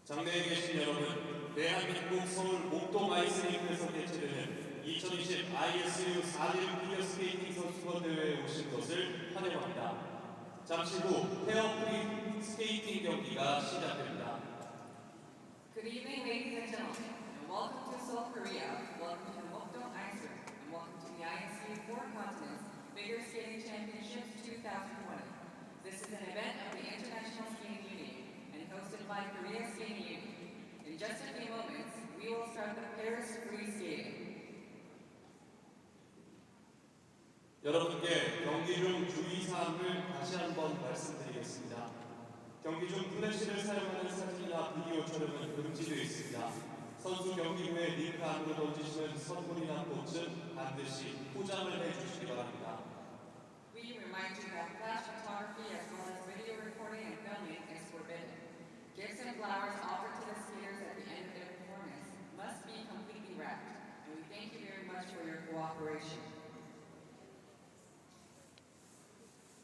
장내에 계신 여러분, 대한민국 서울 목동 아이스링크에서 개최되는 2020 ISU 4일 피겨스케이팅 선수권 대회에 오신 것을 환영합니다. 잠시 후 페어 프리 스케이팅 경기가 시작됩니다. Good evening, ladies and gentlemen, and welcome to Seoul, Korea. Welcome to the Mokdong Ice Rink, and welcome to the ISU Four Continents Figure Skating Championships 2020. This is an event of the International Skating Union and hosted by Korea Skating Union. In just a few moments, we will start the Paris Free Skating. 여러분께 경기 중 주의사항을 다시 한번 말씀드리겠습니다. 경기 중 플래시를 사용하는 사진이나 비디오 촬영은 금지되어 있습니다. 선수 경기 후에 링크 안으로 던지시는 선물이나 꽃은 반드시 포장을 해주시기 바랍니다. We remind you that flash photography as well as video recording and filming is forbidden. Gifts and flowers offered to the skaters at the end of their performance must be completely wrapped, and we thank you very much for your cooperation.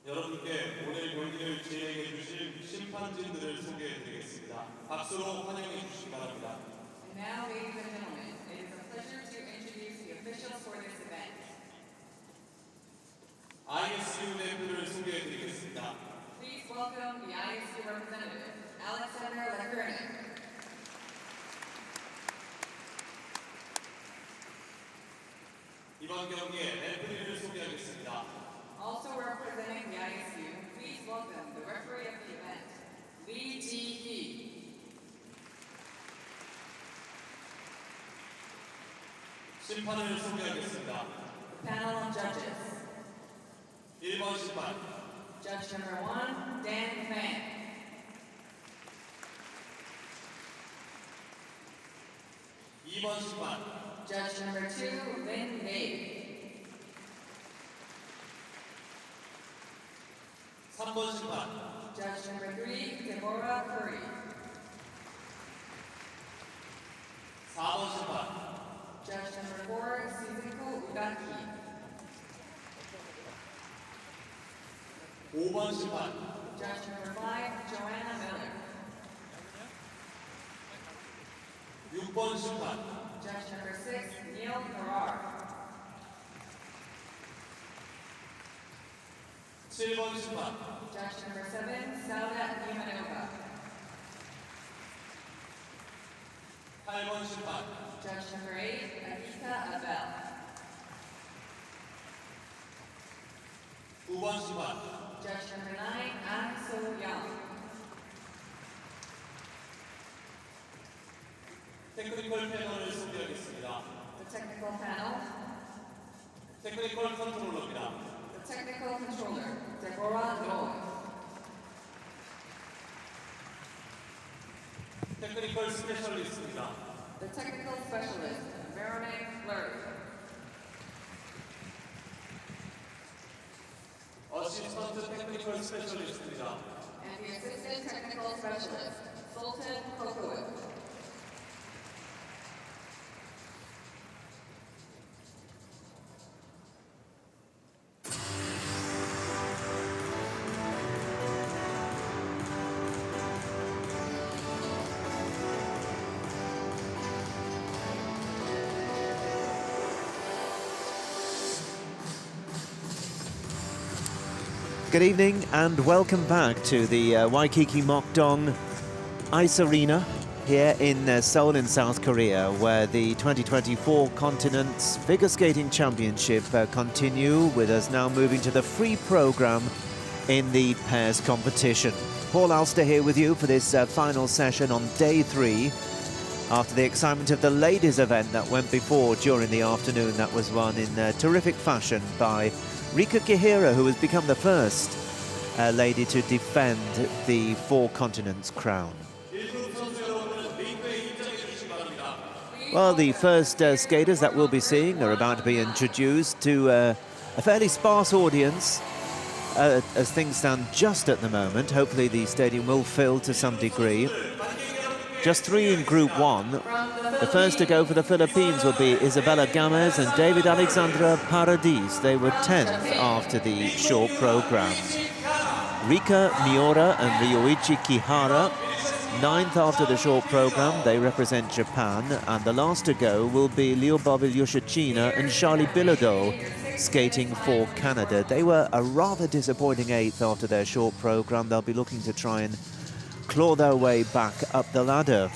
여러분께 오늘 경기를 진행해 주실 심판진들을 소개해 드리겠습니다. 박수로 환영해 주시기 바랍니다. And now, ladies and gentlemen, it is a pleasure to introduce the officials for this event. ISU 대표를 소개해 드리겠습니다. Please welcome the ISU representative, Alexander Lekurnik. 이번 경기의 레프리를 소개하겠습니다. Also representing the ISU, please welcome the referee of the event, Lee Ji-hee. 심판을 소개하겠습니다. The panel of judges. 1번 심판 Judge number 1, Dan Fan. 2번 심판 Judge number 2, Lin Dave. 3번 심판 Judge number 3, Deborah Curry. 4번 심판 Judge number 4, Suzuko Udaki. 5번 심판 Judge number 5, Joanna Miller. 6번 심판 Judge number 6, Neil Farrar. 7번 심판 Judge number 7, Saudat Yumanova. 8번 심판 Judge number 8, Adita Abel. 9번 심판 Judge number 9, An So-young. 테크니컬 패널을 소개하겠습니다. The technical panel. 테크니컬 컨트롤러입니다. The technical controller, Deborah Noy. 테크니컬 스페셜리스트입니다. The technical specialist, Veronique Fleury. 어시스턴트 테크니컬 스페셜리스트입니다. And the assistant technical specialist, Sultan Kokowick. Good evening and welcome back to the Waikiki Mokdong Ice Arena here in Seoul in South Korea, where the 2024 Continents Figure Skating Championship continue, with us now moving to the free program in the pairs competition. Paul Alster here with you for this final session on day 3 after the excitement of the ladies event that went before during the afternoon. That was won in terrific fashion by Rika Kihira, who has become the first lady to defend the Four Continents crown. Well, the first skaters that we'll be seeing are about to be introduced to a fairly sparse audience as things stand just at the moment. Hopefully the stadium will fill to some degree. Just 3 in Group 1. The first to go for the Philippines will be Isabella Gamez and David Alexandra Paradis. They were 10th after the short program. Rika Miura and Ryoichi Kihara Ninth after the short program, they represent Japan, and the last to go will be Lyubov Ilyushachina and Charlie Bilodeau skating for Canada. They were a rather disappointing eighth after their short program. They'll be looking to try and claw their way back up the ladder.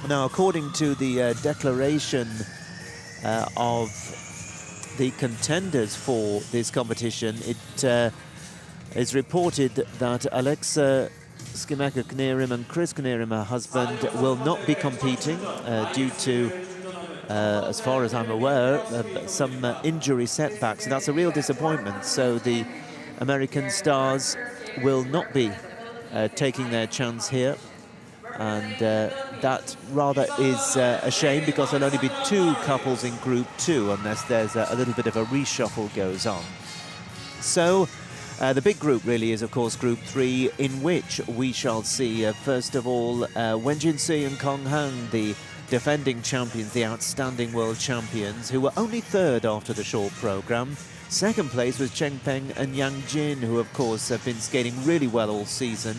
Now, according to the declaration of the contenders for this competition, it is reported that Alexa Skimeka-Knierim and Chris Knierim, her husband, will not be competing due to, as far as I'm aware, some injury setbacks. And that's a real disappointment. So the American stars will not be taking their chance here. And that rather is a shame, because there'll only be 2 couples in Group 2 unless there's a little bit of a reshuffle goes on. So the big group really is, of course, Group 3, in which we shall see, first of all, Wenjin Sui and Kong Han, the defending champions, the outstanding world champions, who were only 3rd after the short program. Second place was Peng and Jin, who, of course, have been skating really well all season.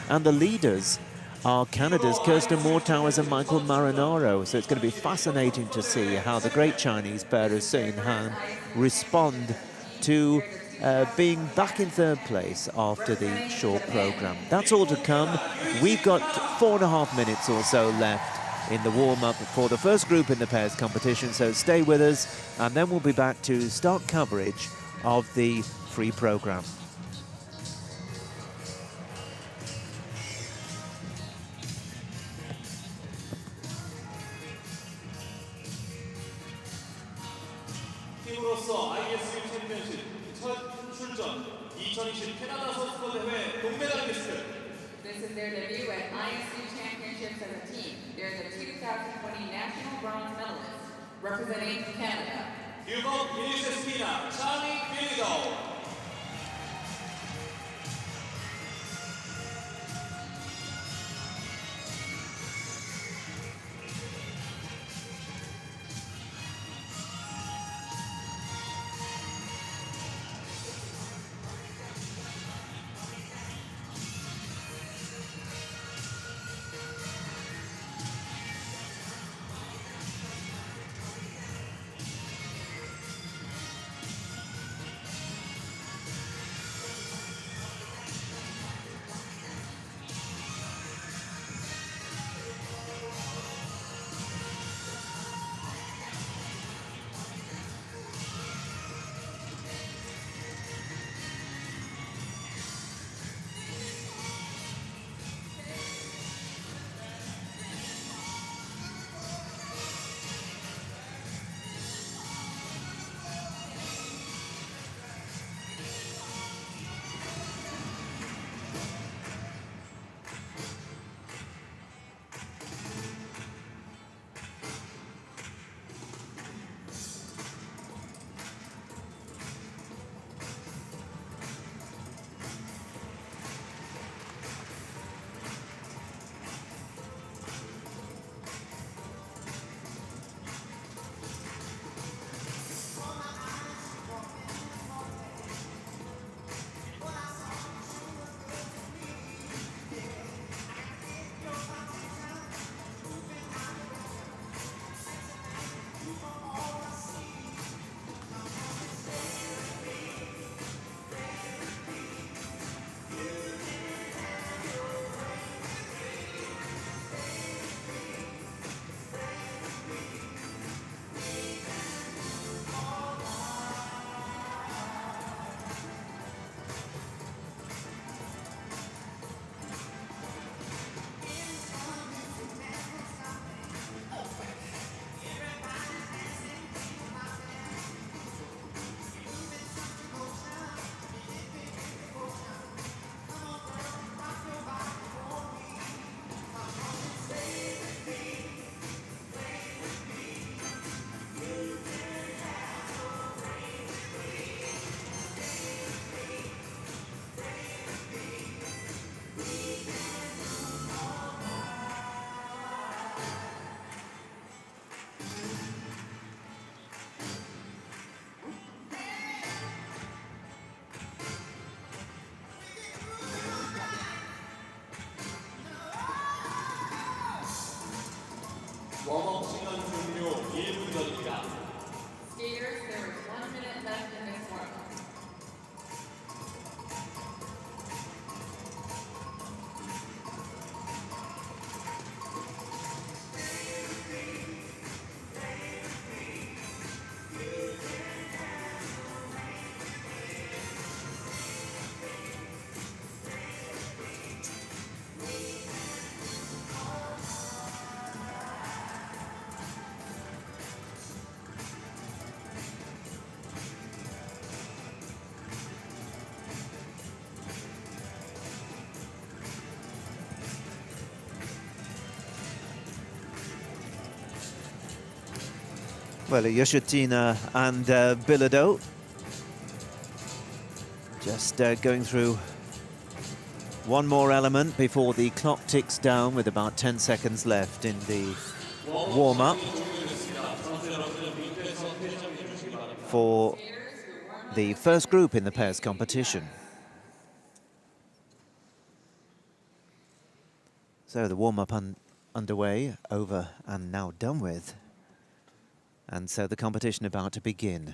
And the leaders are Canada's Kirsten Moore-Towers and Michael Marinaro. So it's going to be fascinating to see how the great Chinese pair of Sui and Han respond to being back in 3rd place after the short program. That's all to come. We've got 4.5 minutes or so left in the warm-up for the first group in the pairs competition, so stay with us, and then we'll be back to start coverage of the free program. 팀으로서 ISU 챔피언십 첫 출전 2020 캐나다 선수권 대회 동메달 리스트. This is their debut at ISU Championships as a team. They're the 2020 National Bronze Medalists, representing Canada. Lyubov Ilyushachina, Charlie Bilodeau. 웜업 시간 종료 1분 전입니다. Skaters, there is 1 minute left in this warm-up. Well, Yoshitina and Bilodeau just going through one more element before the clock ticks down with about 10 seconds left in the warm-up for the first group in the pairs competition. So the warm-up underway, over and now done with. And so the competition about to begin.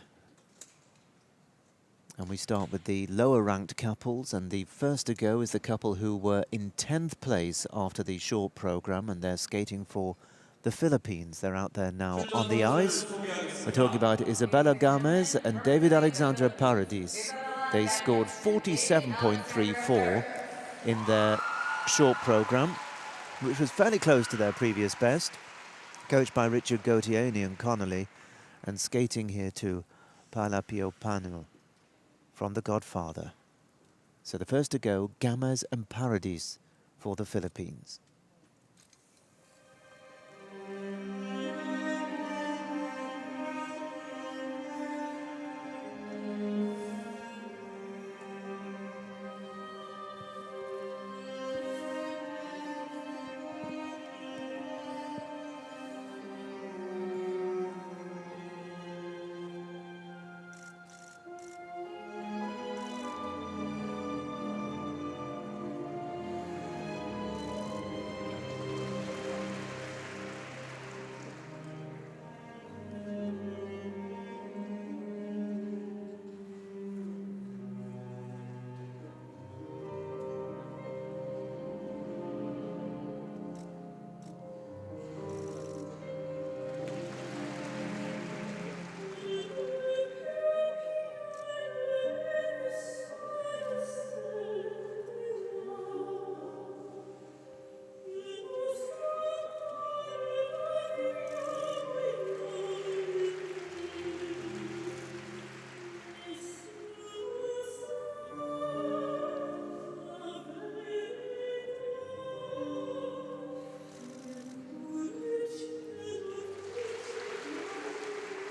And we start with the lower ranked couples, and the first to go is the couple who were in 10th place after the short program, and they're skating for the Philippines. They're out there now on the ice. We're talking about Isabella Gomez and David Alexandra Paradis. They scored 47.34 in their short program, which was fairly close to their previous best. Coached by Richard Gauthier and Ian Connolly, and skating here to Paula Piopano from The Godfather. So the first to go, Gomez and Paradis for the Philippines.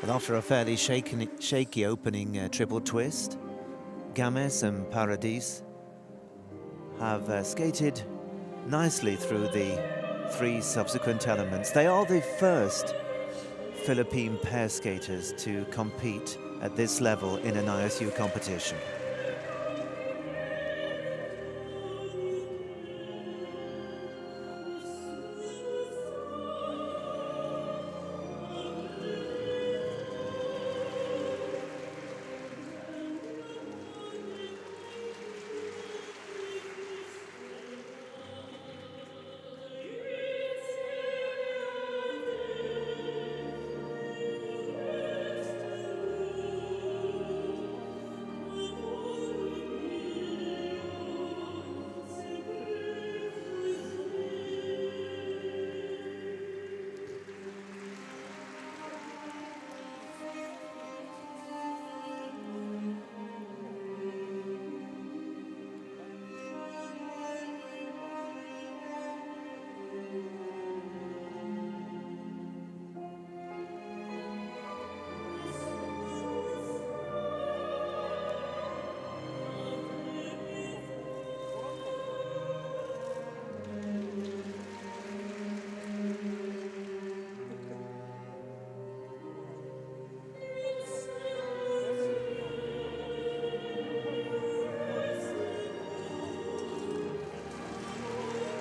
Well, after a fairly shaky opening triple twist, Gomez and Paradis have skated nicely through the 3 subsequent elements. They are the first Philippine pair skaters to compete at this level in an ISU competition.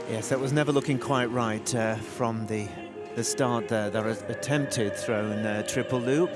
Yes, that was never looking quite right from the the start there. There was attempted thrown triple loop.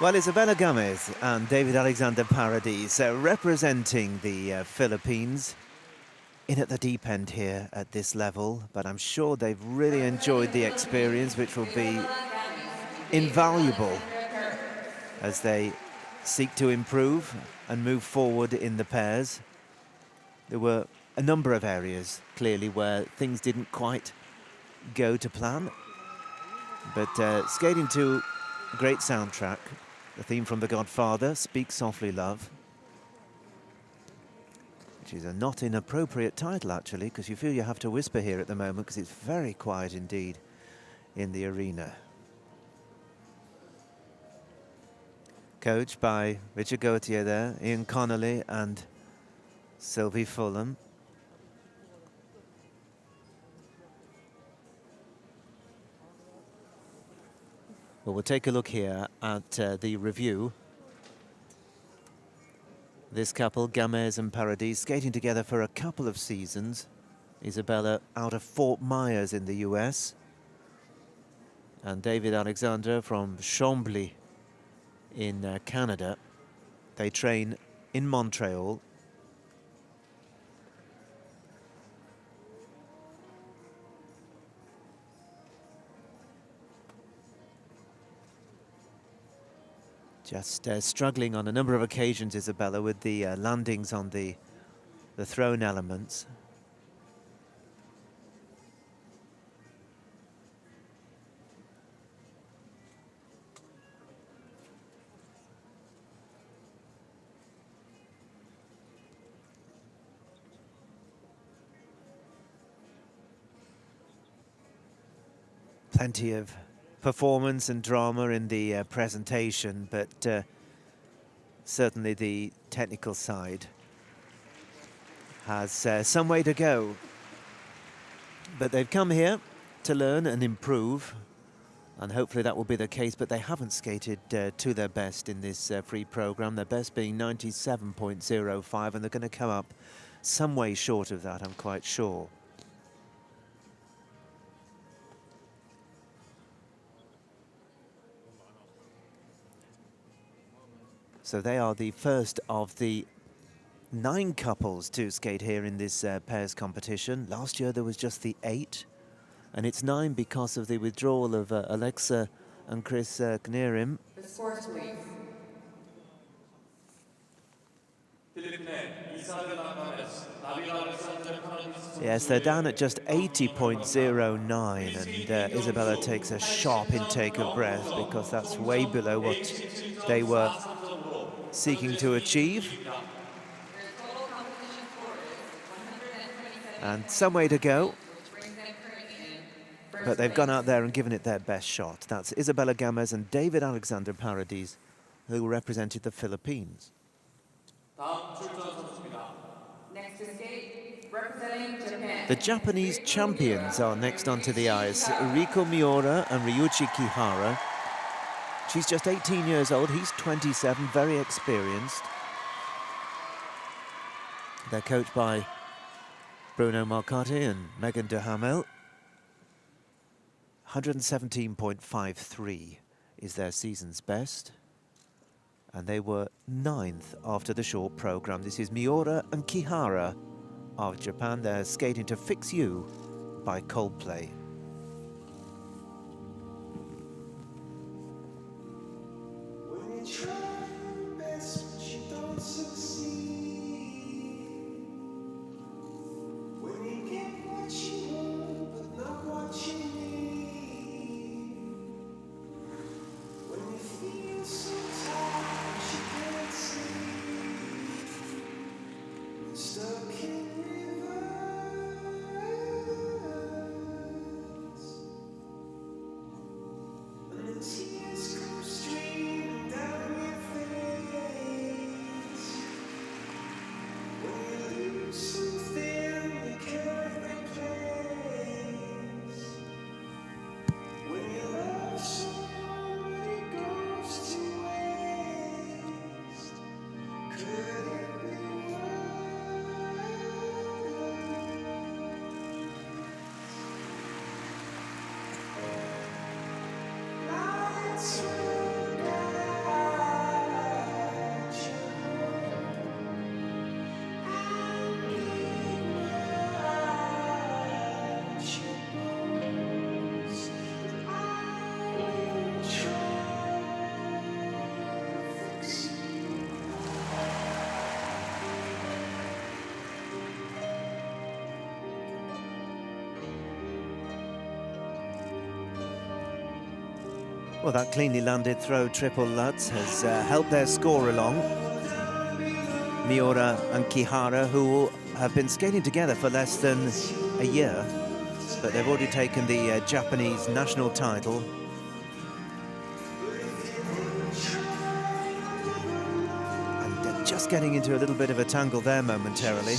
Well, Isabella Gomez and David Alexander Paradis representing the Philippines in at the deep end here at this level, but I'm sure they've really enjoyed the experience, which will be invaluable as they seek to improve and move forward in the pairs. There were a number of areas, clearly, where things didn't quite go to plan, but skating to a great soundtrack. The theme from The Godfather, Speak Softly, Love, which is a not inappropriate title, actually, because you feel you have to whisper here at the moment, because it's very quiet indeed in the arena. Coached by Richard Gauthier there, Ian Connolly and Sylvie Fulham. Well, we'll take a look here at the review. This couple, Gomez and Paradis, skating together for a couple of seasons. Isabella out of Fort Myers in the US. And David Alexander from Chambly in Canada. They train in Montreal. Just struggling on a number of occasions, Isabella, with the landings on the thrown elements. Plenty of performance and drama in the presentation, but certainly the technical side has some way to go. But they've come here to learn and improve, and hopefully that will be the case, but they haven't skated to their best in this free program, their best being 97.05, and they're going to come up some way short of that, I'm quite sure. So they are the first of the 9 couples to skate here in this pairs competition. Last year there was just the 8, and it's 9 because of the withdrawal of Alexa and Chris Knierim. The scores, please. Yes, they're down at just 80.09, and Isabella takes a sharp intake of breath because that's way below what they were seeking to achieve. And some way to go, but they've gone out there and given it their best shot. That's Isabella Gomez and David Alexander Paradis, who represented the Philippines. Next to skate, representing Japan. The Japanese champions are next onto the ice, Riko Miura and Ryuichi Kihara. She's just 18 years old, he's 27, very experienced. They're coached by Bruno Marcotti and Megan Duhamel. 117.53 is their season's best. And they were 9th after the short program. This is Miura and Kihara of Japan. They're skating to Fix You by Coldplay. When you try your best but you don't succeed, when you get what you want but not what you need, when you feel so tired you can't sleep, stuck in reverse, and the tears come streaming down your face. When you lose something you can't replace, when you love someone but it goes to waste, could it be worse? Lights will guide you and ignite your bones, and I will try to fix you. Well, that cleanly landed throw triple Lutz has helped their score along. Miura and Kihara, who have been skating together for less than a year, but they've already taken the Japanese national title. And they're just getting into a little bit of a tangle there momentarily.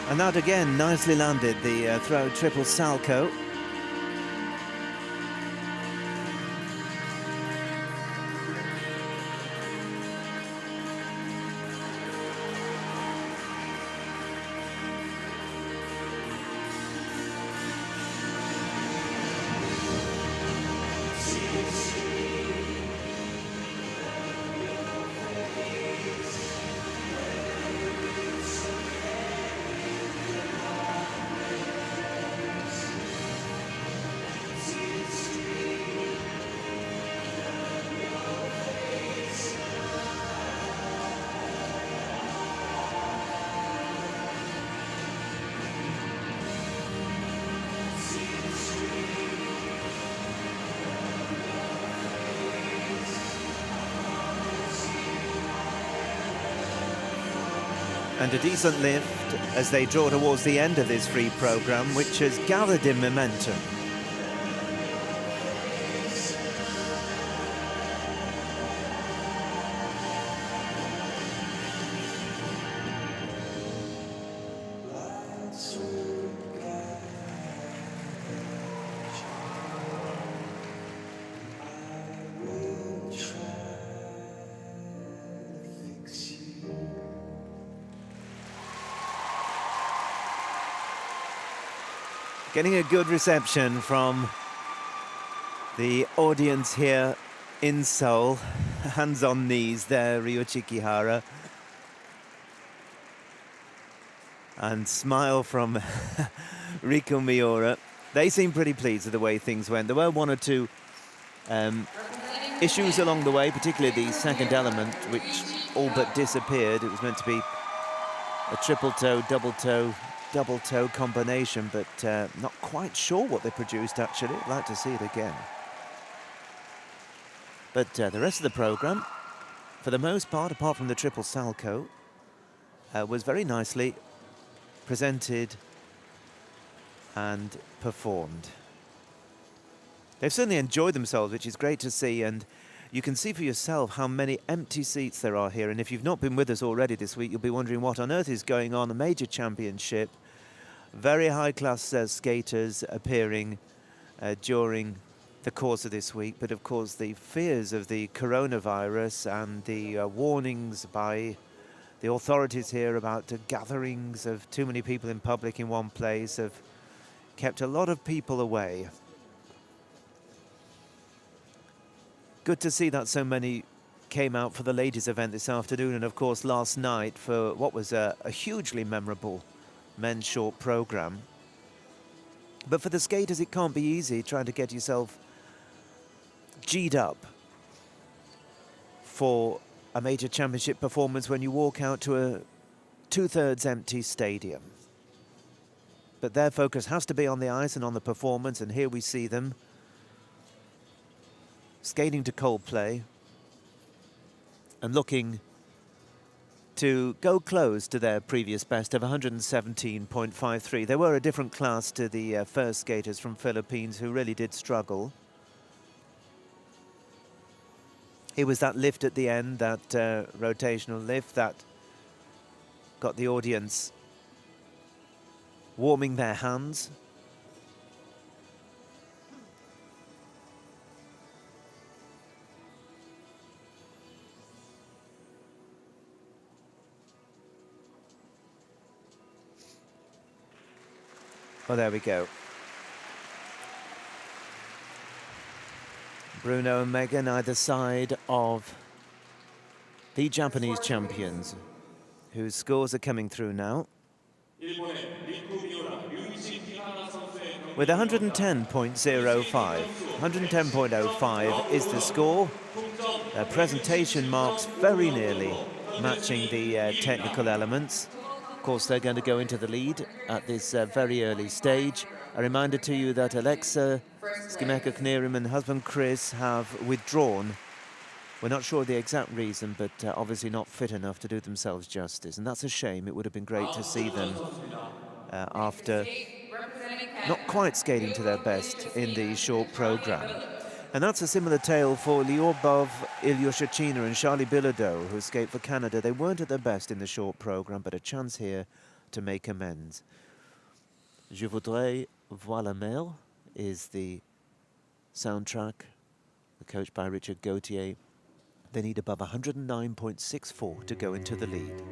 And that again nicely landed, the throw triple salcho. And a decent lift as they draw towards the end of this free program, which has gathered in momentum. Getting a good reception from the audience here in Seoul. Hands on knees there, Ryuichi Kihara. And smile from Riku Miura. They seem pretty pleased with the way things went. There were one or two issues along the way, particularly the second element, which all but disappeared. It was meant to be a triple toe, double toe combination, but not quite sure what they produced actually. I'd like to see it again. But the rest of the program, for the most part, apart from the triple salcho, was very nicely presented and performed. They've certainly enjoyed themselves, which is great to see, and you can see for yourself how many empty seats there are here. And if you've not been with us already this week, you'll be wondering what on earth is going on. A major championship, very high-class skaters appearing during the course of this week. But of course, the fears of the coronavirus and the warnings by the authorities here about gatherings of too many people in public in one place have kept a lot of people away. Good to see that so many came out for the ladies' event this afternoon, and of course last night for what was a hugely memorable men's short program. But for the skaters, it can't be easy trying to get yourself G'd up for a major championship performance when you walk out to a two-thirds empty stadium. But their focus has to be on the ice and on the performance, and here we see them skating to Coldplay and looking to go close to their previous best of 117.53. They were a different class to the first skaters from Philippines who really did struggle. It was that lift at the end, that rotational lift, that got the audience warming their hands. Well, there we go. Bruno and Megan either side of the Japanese champions, whose scores are coming through now. With 110.05. 110.05 is the score. Their presentation marks very nearly matching the technical elements. Of course, they're going to go into the lead at this very early stage. A reminder to you that Alexa Skimeka-Knierim and husband Chris have withdrawn. We're not sure the exact reason, but obviously not fit enough to do themselves justice. And that's a shame. It would have been great to see them after not quite skating to their best in the short program. And that's a similar tale for Lyubov Ilyushachina and Charlie Bilodeau, who escaped for Canada. They weren't at their best in the short program, but a chance here to make amends. Je voudrais voir la mer is the soundtrack, coached by Richard Gauthier. They need above 109.64 to go into the lead.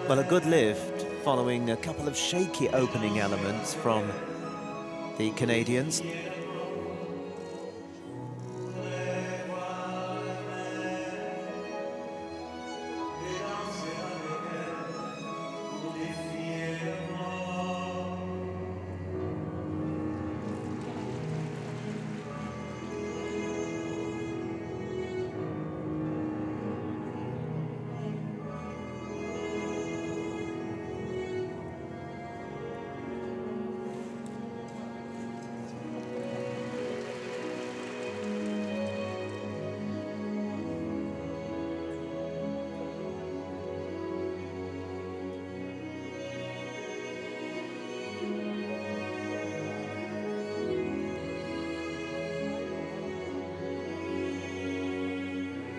Well, a good lift following a couple of shaky opening elements from the Canadians.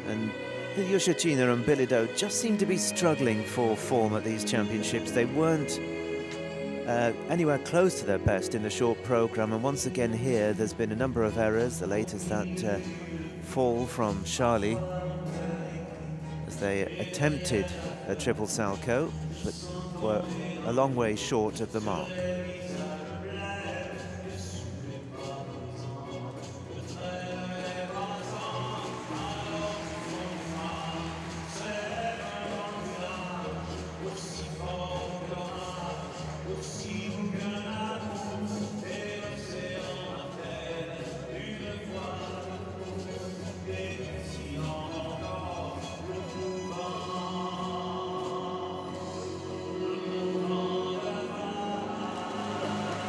And Yoshitsuna and Bilido just seem to be struggling for form at these championships. They weren't anywhere close to their best in the short program, and once again here there's been a number of errors, the latest that fall from Charlie as they attempted a triple salchow but were a long way short of the mark.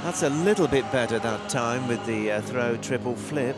That's a little bit better that time with the throw triple flip.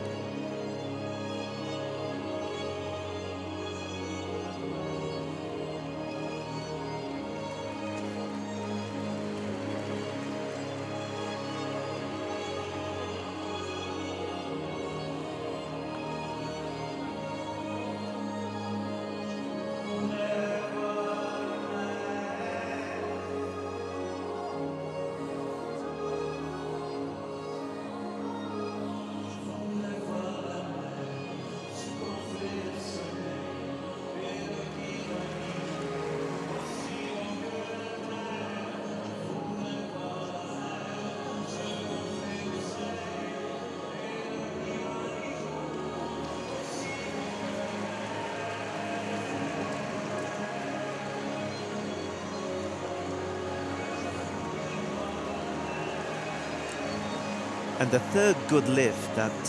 And the third good lift that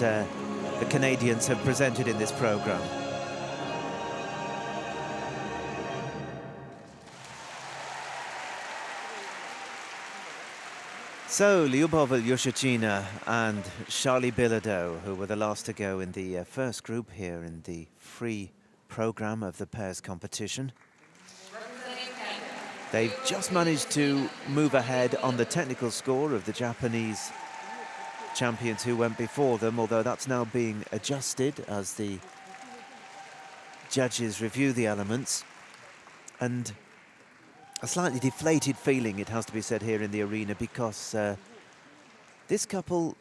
the Canadians have presented in this program. So, Lyubov Yoshitsuna and Charlie Bilodeau, who were the last to go in the first group here in the free program of the pairs competition. They've just managed to move ahead on the technical score of the Japanese champions who went before them, although that's now being adjusted as the judges review the elements. And a slightly deflated feeling, it has to be said, here in the arena, because this couple,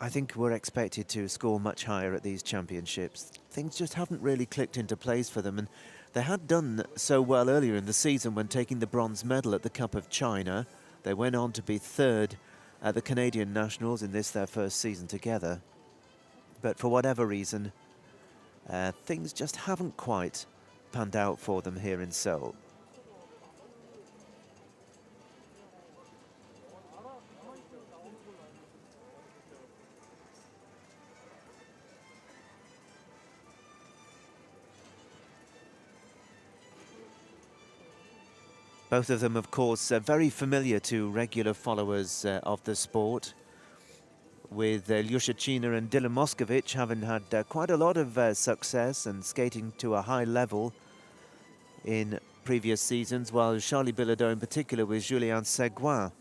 I think, were expected to score much higher at these championships. Things just haven't really clicked into place for them, and they had done so well earlier in the season when taking the bronze medal at the Cup of China. They went on to be third at the Canadian Nationals in this, their first season together. But for whatever reason, things just haven't quite panned out for them here in Seoul. Both of them, of course, very familiar to regular followers of the sport, with Yoshitsuna and Dylan Moscovich having had quite a lot of success and skating to a high level in previous seasons, while Charlie Bilodeau in particular with Julien Seguin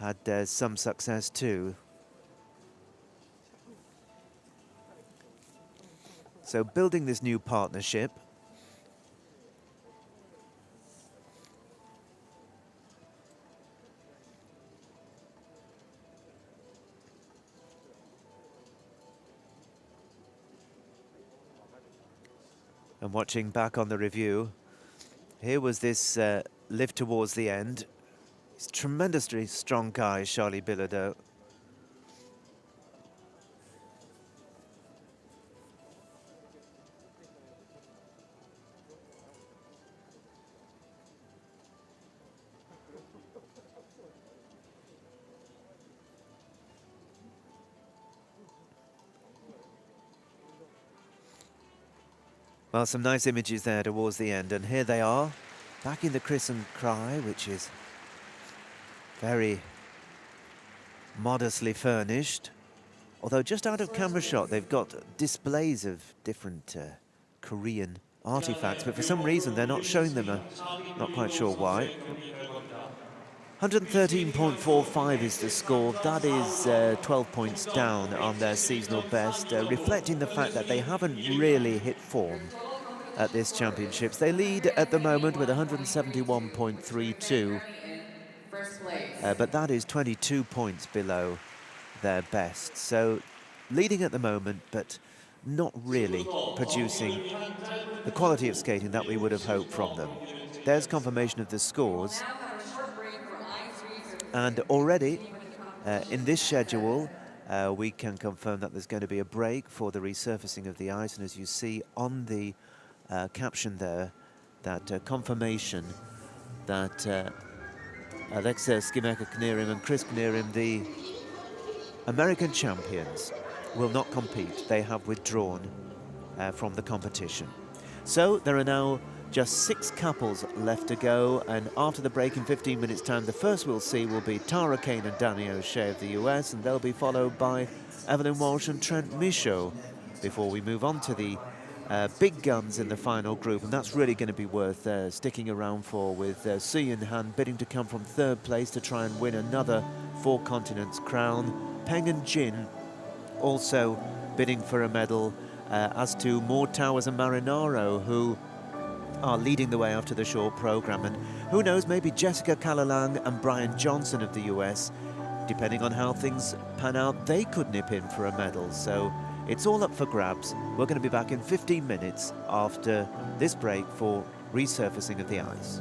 had some success too. So building this new partnership. And watching back on the review, here was this lift towards the end. He's a tremendously strong guy, Charlie Bilodeau. Well, some nice images there towards the end, and here they are, back in the Chris and Cry, which is very modestly furnished. Although just out of camera shot, they've got displays of different Korean artifacts, but for some reason they're not showing them. Not quite sure why. 113.45 is the score. That is 12 points down on their seasonal best, reflecting the fact that they haven't really hit form at this championships. They lead at the moment with 171.32, First place. but that is 22 points below their best. So leading at the moment, but not really producing the quality of skating that we would have hoped from them. There's confirmation of the scores. Now have a short break for ice research. And already in this schedule, we can confirm that there's going to be a break for the resurfacing of the ice. And as you see on the caption there, that confirmation that Alexa Skimeka-Knierim and Chris Knierim, the American champions, will not compete. They have withdrawn from the competition. So there are now just 6 couples left to go, and after the break in 15 minutes' time, the first we'll see will be Tara Kane and Danny O'Shea of the US, and they'll be followed by Evelyn Walsh and Trent Michaud before we move on to the big guns in the final group, and that's really going to be worth sticking around for, with Sui and Han bidding to come from 3rd place to try and win another 4 continents crown. Peng and Jin also bidding for a medal, as to Maud Towers and Marinaro, who are leading the way after the short program. And who knows, maybe Jessica Calalang and Brian Johnson of the US, depending on how things pan out, they could nip in for a medal. So it's all up for grabs. We're going to be back in 15 minutes after this break for resurfacing of the ice.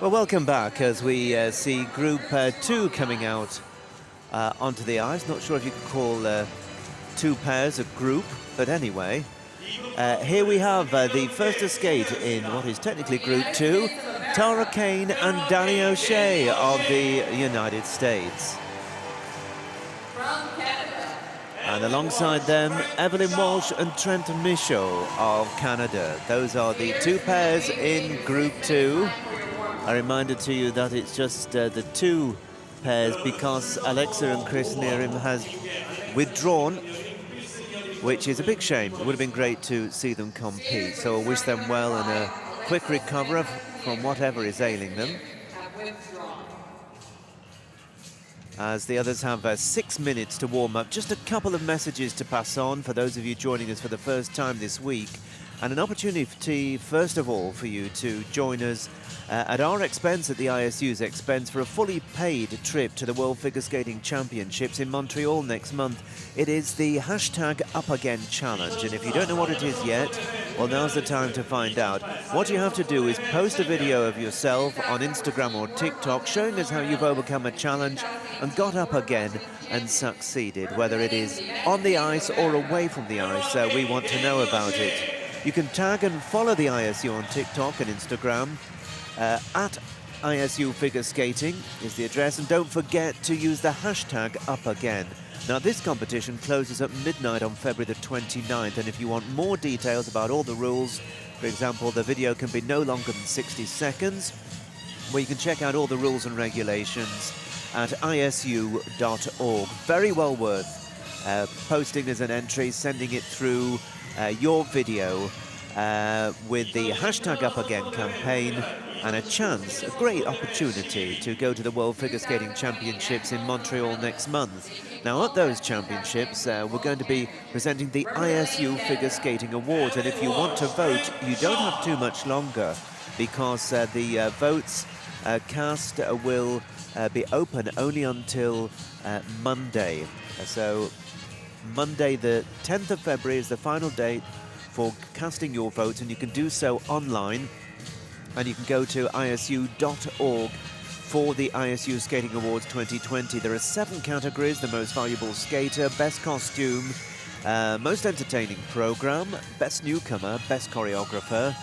Well, welcome back as we see Group 2 coming out onto the ice. Not sure if you could call two pairs a group, but anyway. Here we have the first to skate in what is technically Group 2, Tara Kane and Danny O'Shea of the United States. From Canada. And alongside them, Evelyn Walsh and Trent Michaud of Canada. Those are the two pairs in Group 2. A reminder to you that it's just the two pairs because Alexa and Chris Nearim has withdrawn, which is a big shame. It would have been great to see them compete. So I wish them well and a quick recovery from whatever is ailing them. As the others have 6 minutes to warm up. Just a couple of messages to pass on for those of you joining us for the first time this week. And an opportunity, first of all, for you to join us at our expense, at the ISU's expense, for a fully paid trip to the World Figure Skating Championships in Montreal next month. It is the hashtag Up Again Challenge, and if you don't know what it is yet, well, now's the time to find out. What you have to do is post a video of yourself on Instagram or TikTok showing us how you've overcome a challenge and got up again and succeeded, whether it is on the ice or away from the ice. We want to know about it. You can tag and follow the ISU on TikTok and Instagram. At ISU Figure Skating is the address, and don't forget to use the hashtag UpAgain. Now, this competition closes at midnight on February the 29th, and if you want more details about all the rules, for example, the video can be no longer than 60 seconds, well, you can check out all the rules and regulations at isu.org. Very well worth posting as an entry, sending it through your video with the hashtag UpAgain campaign, and a chance, a great opportunity to go to the World Figure Skating Championships in Montreal next month. Now, at those championships, we're going to be presenting the ISU Figure Skating Awards, and if you want to vote, you don't have too much longer, because the votes cast will be open only until Monday. So Monday the 10th of February is the final date for casting your votes, and you can do so online. And you can go to isu.org for the ISU Skating Awards 2020. There are 7 categories: the most valuable skater, best costume, most entertaining program, best newcomer, best choreographer,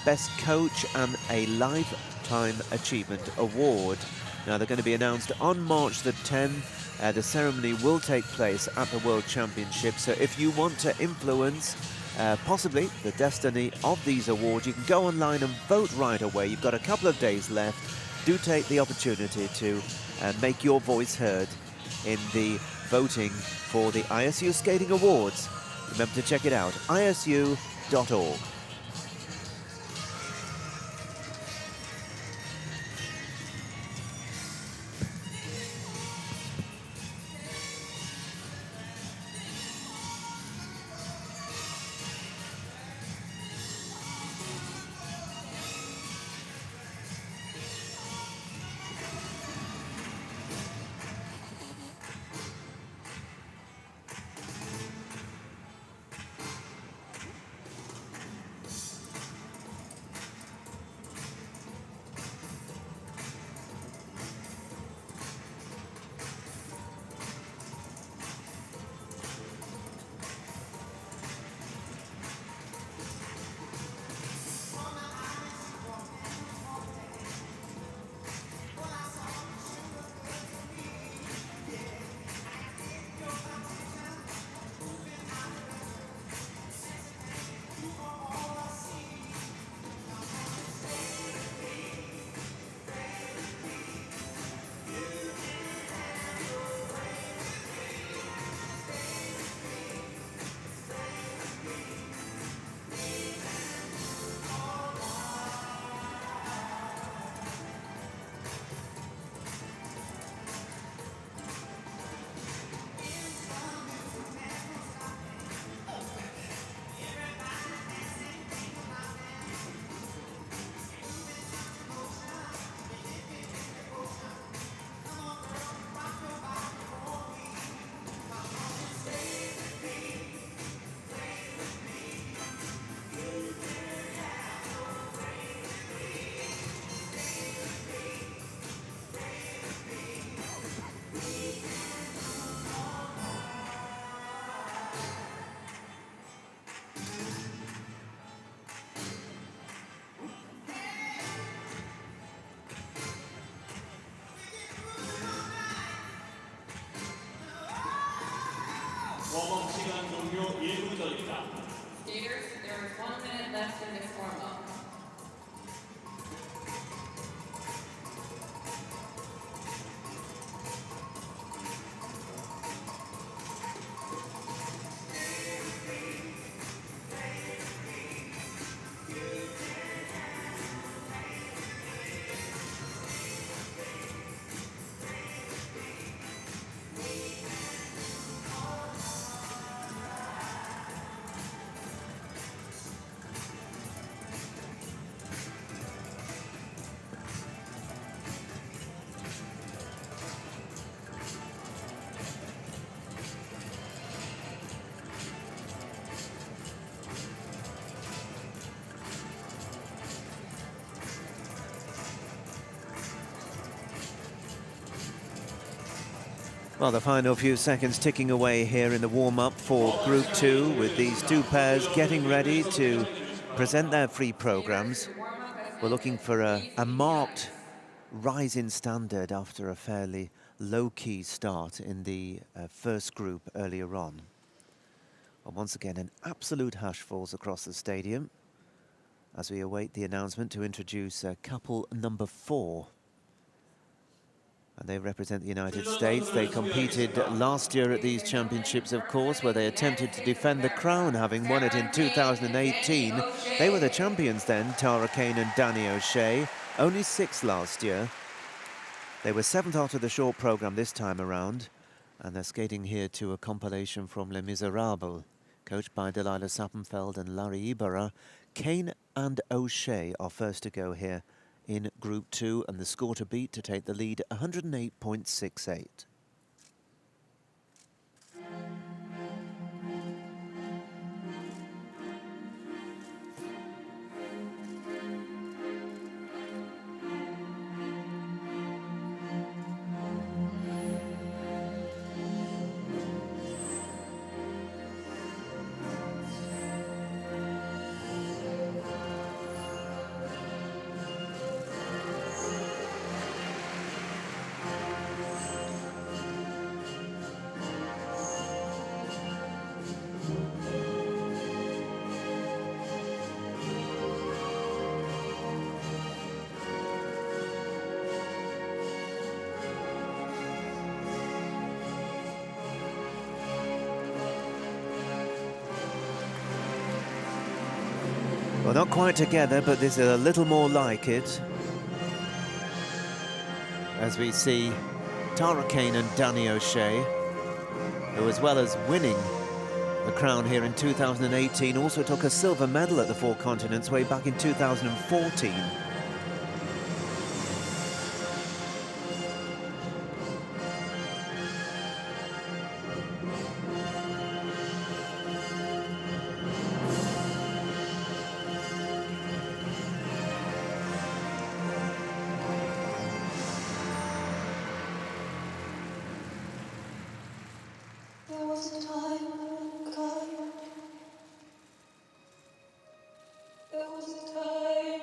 best coach, and a lifetime achievement award. Now, they're going to be announced on March the 10th. The ceremony will take place at the World Championships. So if you want to influence possibly the destiny of these awards, you can go online and vote right away. You've got a couple of days left. Do take the opportunity to make your voice heard in the voting for the ISU Skating Awards. Remember to check it out, isu.org. 웜업 시간 종료 1분 전입니다. Skaters, there is 1 minute left in this warm-up. Well, the final few seconds ticking away here in the warm-up for Group 2, with these two pairs getting ready to present their free programs. We're looking for a marked rise in standard after a fairly low-key start in the first group earlier on. And once again, an absolute hush falls across the stadium as we await the announcement to introduce couple number 4. And they represent the United States. They competed last year at these championships, of course, where they attempted to defend the crown, having won it in 2018. They were the champions then, Tara Kane and Danny O'Shea. Only 6th last year. They were 7th after the short program this time around. And they're skating here to a compilation from Les Miserables, coached by Delilah Sappenfeld and Larry Ibarra. Kane and O'Shea are first to go here in Group 2, and the score to beat to take the lead, 108.68. Well, not quite together, but this is a little more like it. As we see Tara Kane and Danny O'Shea, who, as well as winning the crown here in 2018, also took a silver medal at the Four Continents way back in 2014. There was a time, kind. There was a time.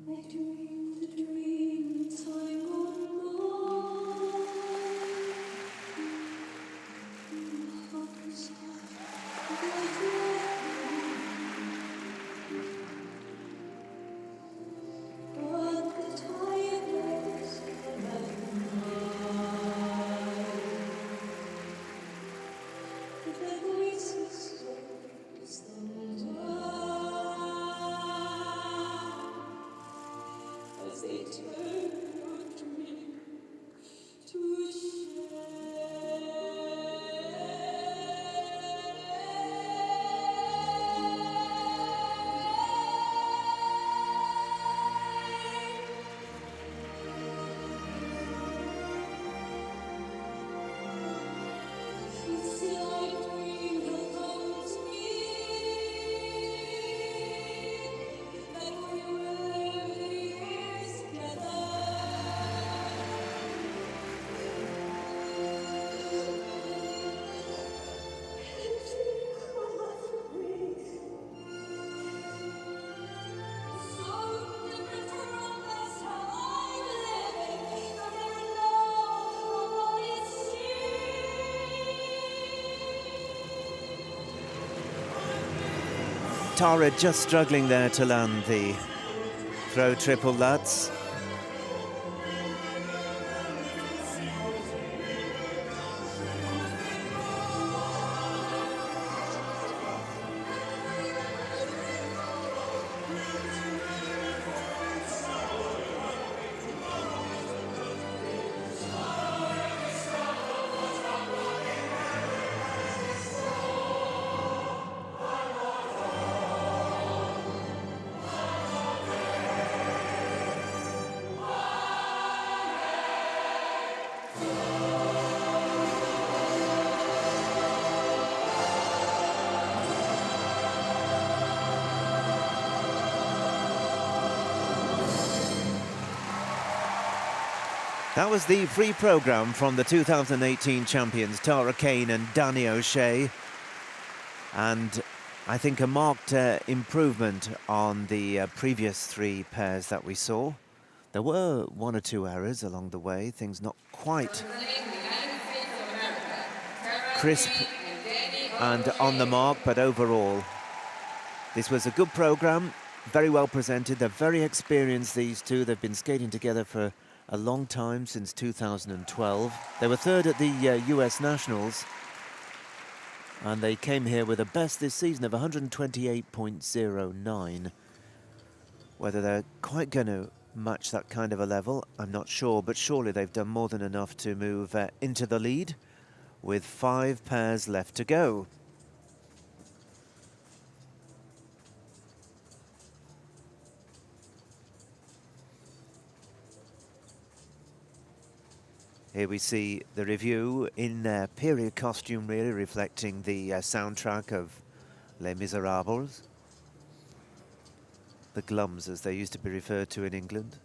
I dreamed the dream in time gone by. Tara just struggling there to land the throw triple Lutz. That was the free programme from the 2018 champions Tara Kane and Danny O'Shea, and I think a marked improvement on the previous three pairs that we saw. There were one or two errors along the way, things not quite crisp and on the mark, but overall this was a good programme, very well presented. They're very experienced, these two. They've been skating together for a long time, since 2012. They were third at the US Nationals, and they came here with a best this season of 128.09. Whether they're quite going to match that kind of a level, I'm not sure, but surely they've done more than enough to move into the lead with 5 pairs left to go. Here we see the review in period costume, really reflecting the soundtrack of Les Miserables. The glums, as they used to be referred to in England.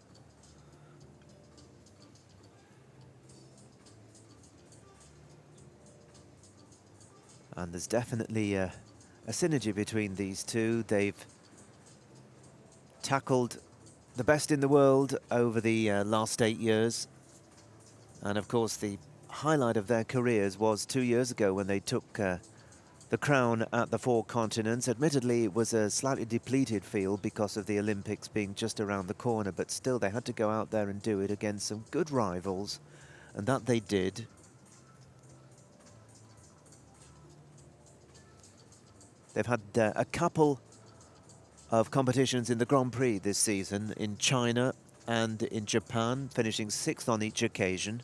And there's definitely a synergy between these two. They've tackled the best in the world over the last 8 years. And of course, the highlight of their careers was 2 years ago when they took the crown at the Four Continents. Admittedly, it was a slightly depleted field because of the Olympics being just around the corner, but still they had to go out there and do it against some good rivals, and that they did. They've had a couple of competitions in the Grand Prix this season, in China and in Japan, finishing 6th on each occasion.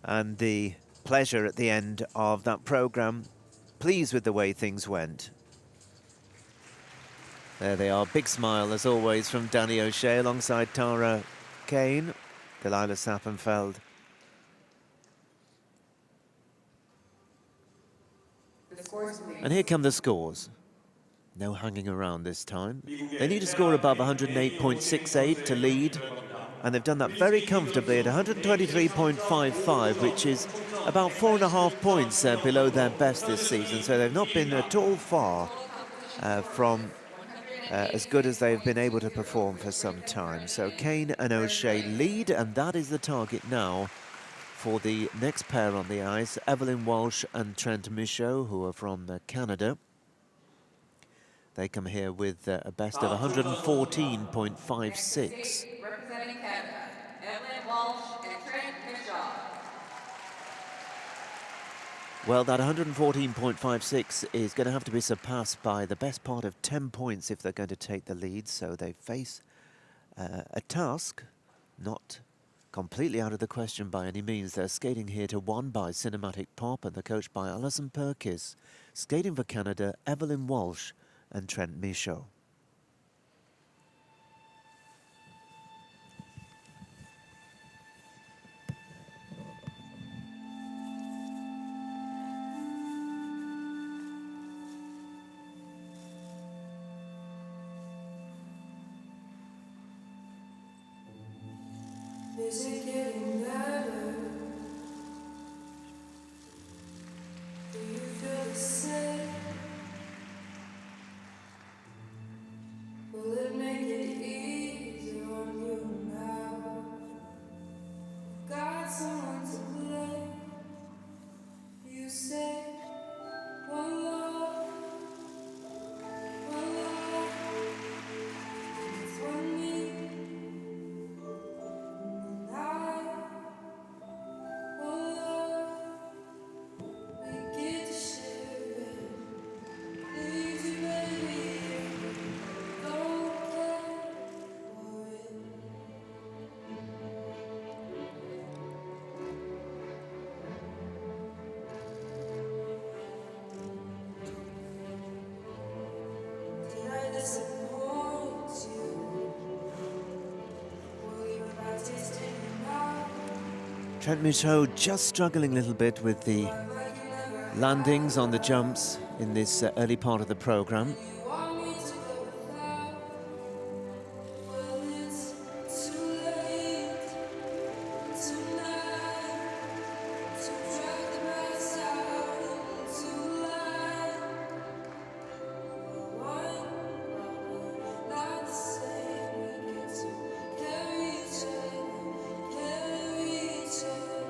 And the pleasure at the end of that programme, pleased with the way things went. There they are, big smile as always from Danny O'Shea alongside Tara Kane, Delilah Sappenfeld. And here come the scores. No hanging around this time. They need to score above 108.68 to lead, and they've done that very comfortably at 123.55, which is about 4.5 points below their best this season. So they've not been at all far from as good as they've been able to perform for some time. So Kane and O'Shea lead, and that is the target now for the next pair on the ice, Evelyn Walsh and Trent Michaud, who are from Canada. They come here with a best of 114.56. Representing Canada, Evelyn Walsh and Trent Michaud. Well, that 114.56 is going to have to be surpassed by the best part of 10 points if they're going to take the lead. So they face a task not completely out of the question by any means. They're skating here to one by Cinematic Pop, and they're coached by Alison Perkis. Skating for Canada, Evelyn Walsh and Trent Michaud. Is it getting better? Do you feel the same? Will it make it easier on you now? Got someone to blame. You say, one love, it's one me, and I, one love, we get to share it. Leave you, baby, don't care for it. Did I disappoint you? Will you ever taste it now? Trent Michaud just struggling a little bit with the landings on the jumps in this early part of the program. You want me to go without? Well, it's too late tonight to drag the past out into light. One, not the same. We get to carry each other.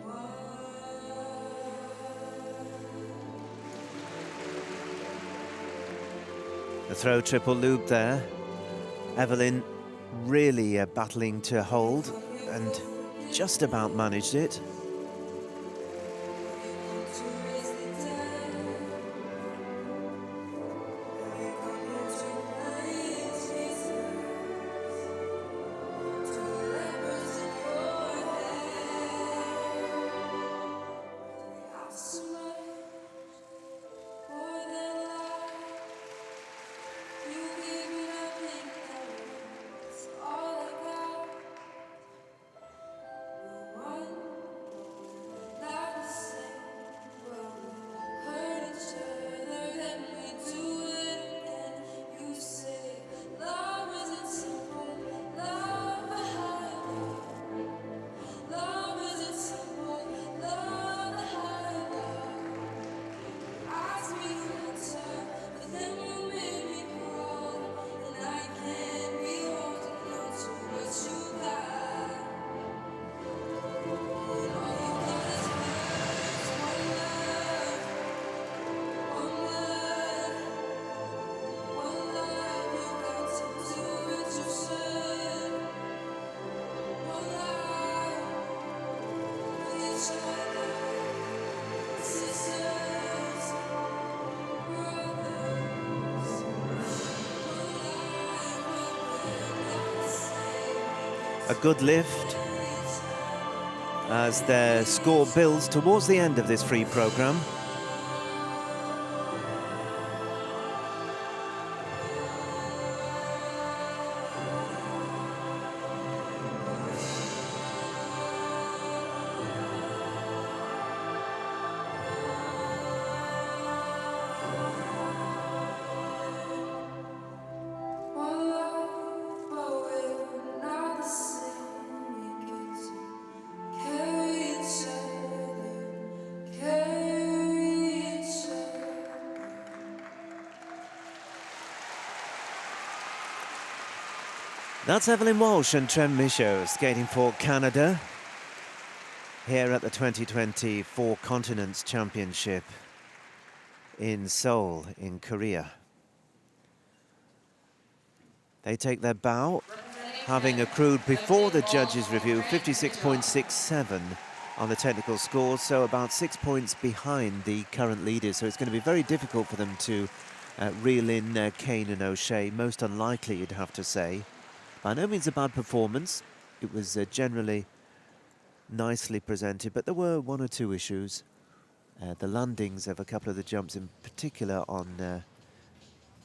One. The throw triple loop there. Evelyn really battling to hold and just about managed it. A good lift as their score builds towards the end of this free program. That's Evelyn Walsh and Trent Michaud skating for Canada here at the 2024 Continents Championship in Seoul, in Korea. They take their bow, having accrued before the judges' review 56.67 on the technical score, so about 6 points behind the current leaders. So it's going to be very difficult for them to reel in Kane and O'Shea. Most unlikely, you'd have to say. By no means a bad performance. It was generally nicely presented, but there were one or two issues. The landings of a couple of the jumps in particular on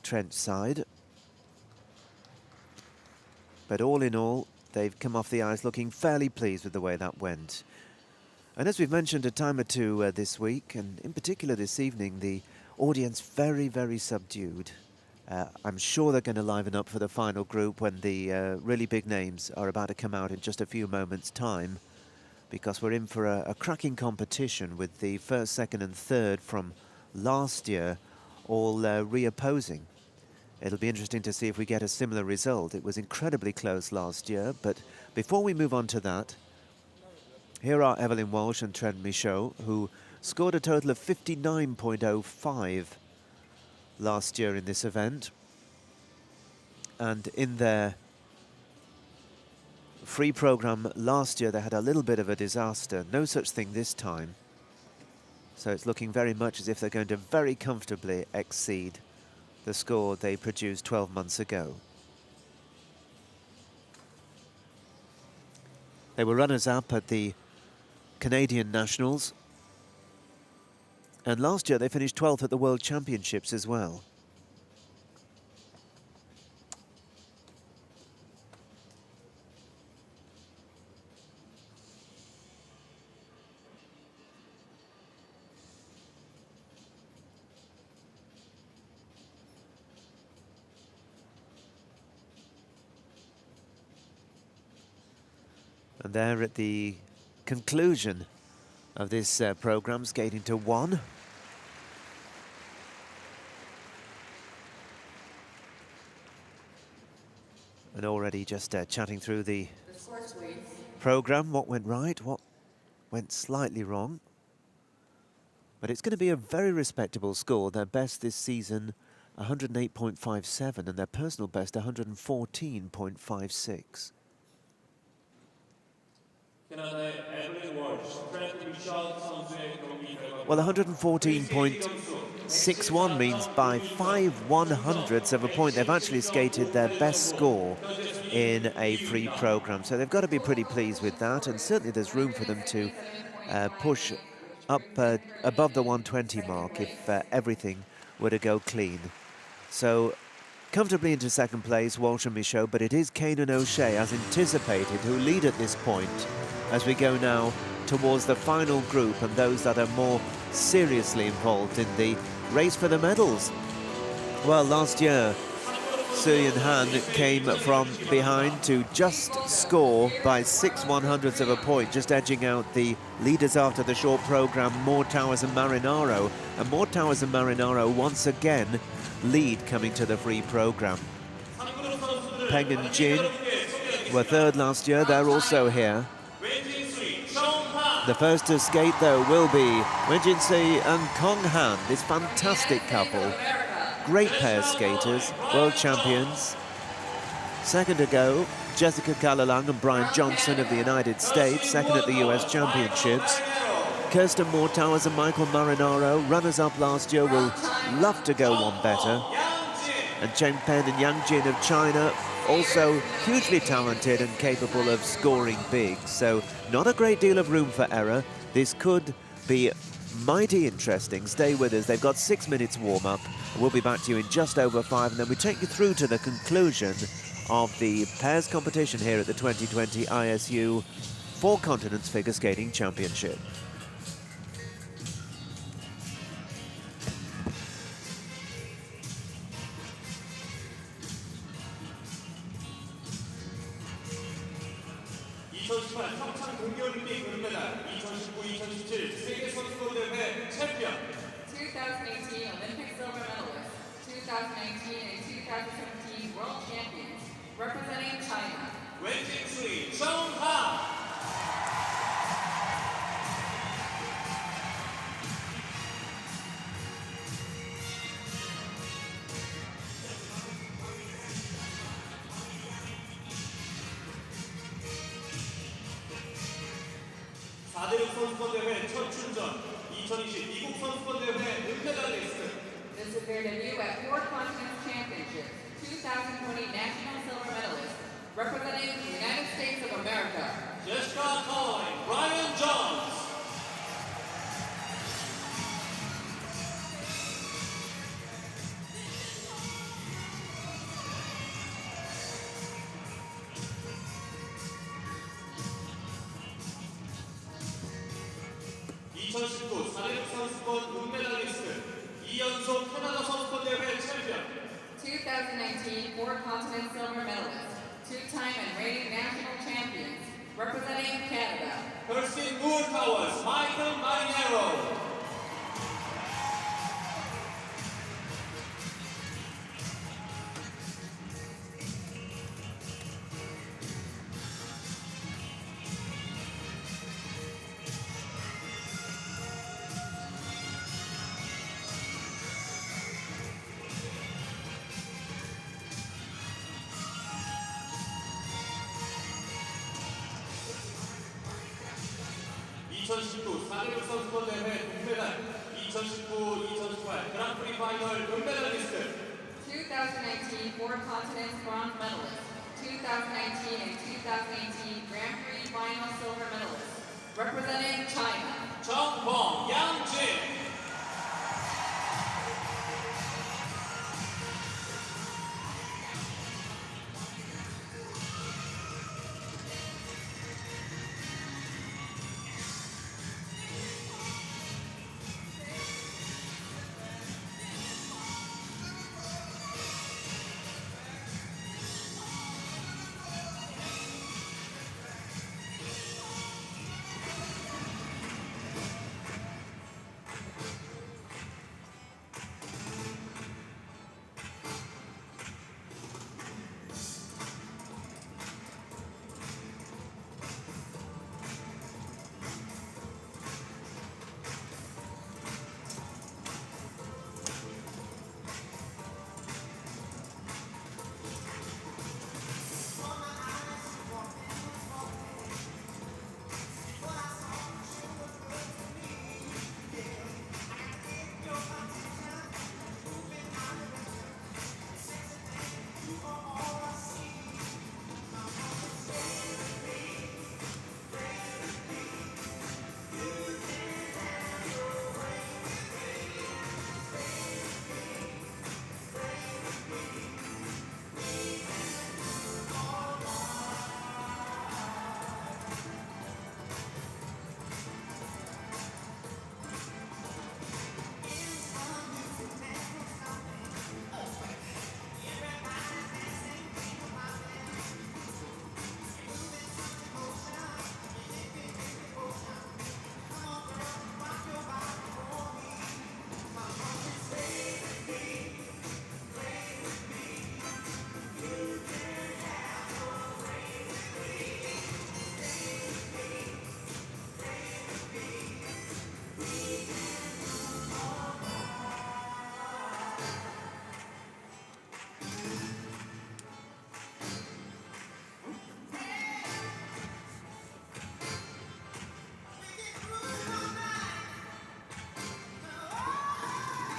Trent's side. But all in all, they've come off the ice looking fairly pleased with the way that went. And as we've mentioned a time or two this week, and in particular this evening, the audience very, very subdued. I'm sure they're going to liven up for the final group when the really big names are about to come out in just a few moments' time, because we're in for a cracking competition with the first, second and third from last year all reopposing. It'll be interesting to see if we get a similar result. It was incredibly close last year, but before we move on to that, here are Evelyn Walsh and Trent Michaud, who scored a total of 59.05 last year in this event. And in their free program last year, they had a little bit of a disaster. No such thing this time. So it's looking very much as if they're going to very comfortably exceed the score they produced 12 months ago. They were runners-up at the Canadian Nationals. And last year they finished 12th at the World Championships as well. And there at the conclusion of this program, skating to 1. And already just chatting through the program, what went right, what went slightly wrong. But it's going to be a very respectable score. Their best this season, 108.57, and their personal best, 114.56. Well, 114.61 means by 5/100ths of a point they've actually skated their best score in a free program. So they've got to be pretty pleased with that, and certainly there's room for them to push up above the 120 mark if everything were to go clean. So comfortably into second place, Walsh and Michaud, but it is Kane and O'Shea, as anticipated, who lead at this point as we go now towards the final group and those that are more seriously involved in the race for the medals. Well, last year, Sui and Han came from behind to just score by 6/100ths of a point, just edging out the leaders after the short program, Moore Towers and Marinaro. And Moore Towers and Marinaro once again lead coming to the free program. Peng and Jin were third last year, they're also here. The first to skate, though, will be Sui and Han, this fantastic couple. Great pair of skaters, world champions. Second to go, Jessica Calalang and Brian Johnson of the United States, second at the US Championships. Kirsten Moore Towers and Michael Marinaro, runners-up last year, will love to go one better. And Chen Pen and Yang Jin of China, also hugely talented and capable of scoring big. So not a great deal of room for error. This could be mighty interesting. Stay with us. They've got 6 minutes warm-up. We'll be back to you in just over 5, and then we take you through to the conclusion of the pairs competition here at the 2020 ISU Four Continents Figure Skating Championship. Representing China, Sui and Han. 선수권대회 첫 출전 2020 미국 선수권대회 은메달리스트. this is their debut at Four Continents Championships, 2020 National Silver Medalist, representing the United States of America. Jessica Calalang, Brian Jones. 선수권 은메달리스트 2연속 캐나다 선수권대회 챔피언. 2019 four-continent silver medalists, two-time and reigning national champions, representing Canada. Kirsten Moore-Towers, Michael Marinaro. 2019 4대륙 선수권 대회 동메달, 2019-2018 그랑프리 파이널 은메달리스트. 2019 Four Continents bronze medalist, 2019 and 2018 Grand Prix final silver medalist, representing China. 정범 양진.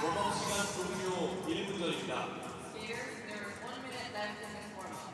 warmup 시간 종료 1분 전입니다. Skaters, there is 1 minute left in this warm-up.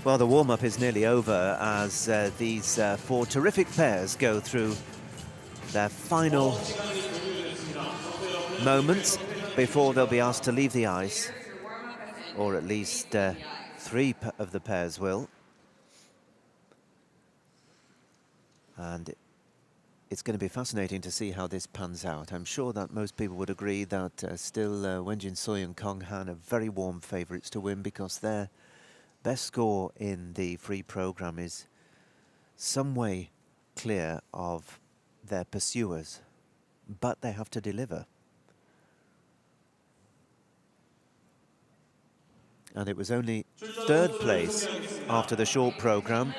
Well, the warm-up is nearly over as these four terrific pairs go through their final moments before they'll be asked to leave the ice, or at least three of the pairs will. And it's going to be fascinating to see how this pans out. I'm sure that most people would agree that still Wenjin Sui and Peng Han are very warm favourites to win because their best score in the free program is some way clear of their pursuers, but they have to deliver. And it was only third place after the short program.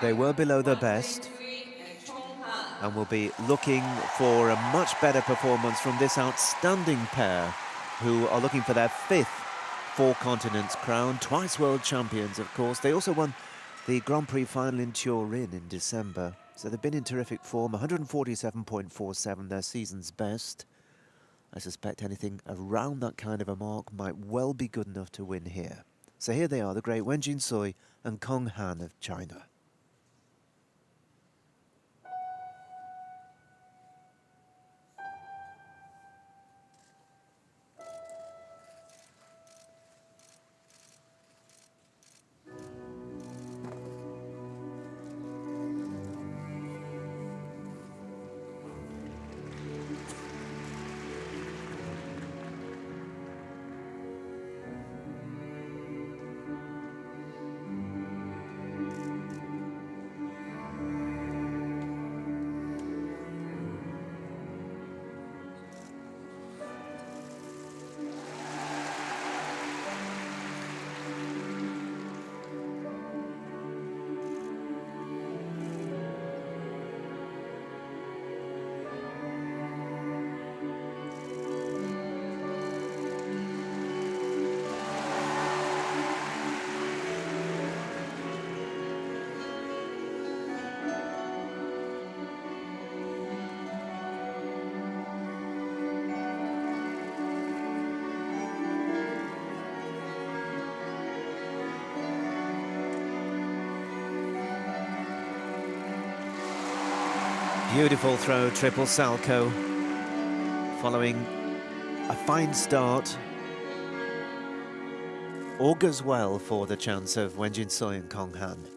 They were below their best. and will be looking for a much better performance from this outstanding pair, who are looking for their 5th Four Continents crown, twice world champions, of course. They also won the Grand Prix final in Turin in December, so they've been in terrific form. 147.47, their season's best. I suspect anything around that kind of a mark might well be good enough to win here. So here they are, the great Wen Sui and Kong Han of China. Beautiful throw, triple salcho, following a fine start. Augurs well for the chance of Wen Sui and Kong Han.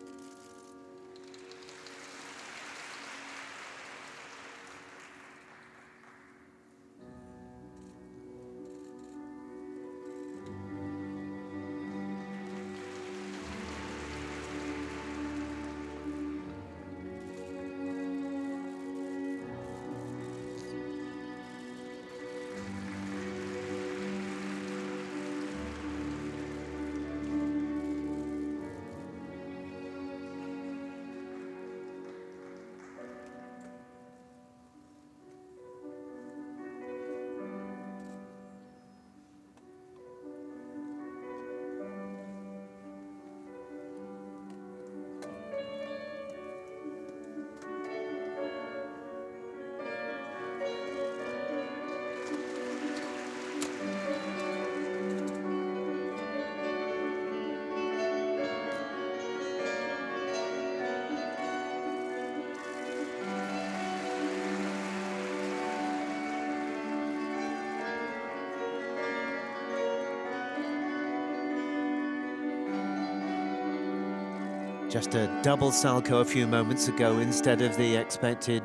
Just a double salcho a few moments ago instead of the expected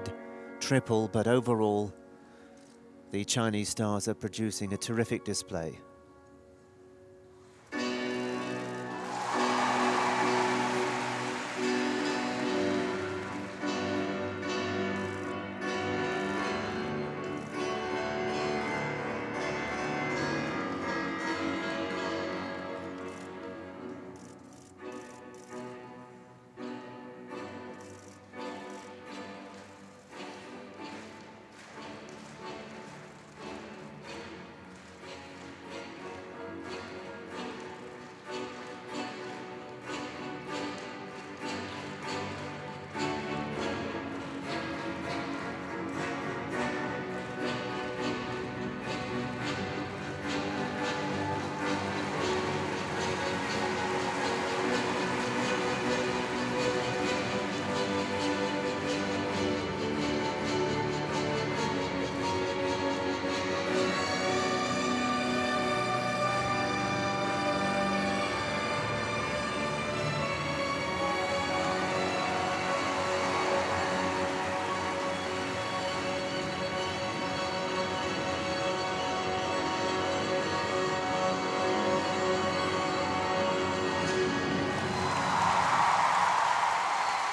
triple, but overall, the Chinese stars are producing a terrific display.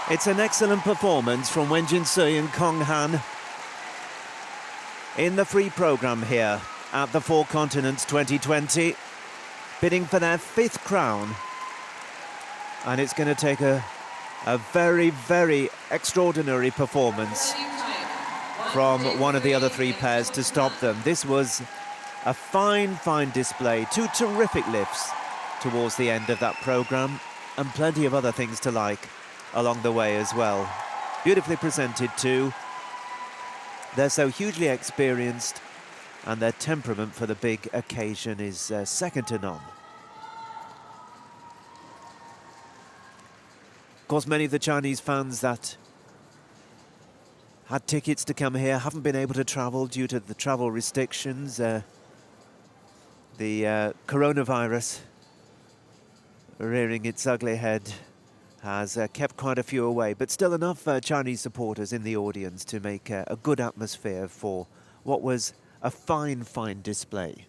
It's an excellent performance from Wen Sui and Kong Han in the free program here at the Four Continents 2020, bidding for their 5th crown. And it's going to take a very, very extraordinary performance from one of the other three pairs to stop them. This was a fine display. Two terrific lifts towards the end of that programme, and plenty of other things to like along the way as well. Beautifully presented too. They're so hugely experienced, and their temperament for the big occasion is second to none. Of course, many of the Chinese fans that had tickets to come here haven't been able to travel due to the travel restrictions. The coronavirus rearing its ugly head has kept quite a few away, but still enough Chinese supporters in the audience to make a good atmosphere for what was a fine display.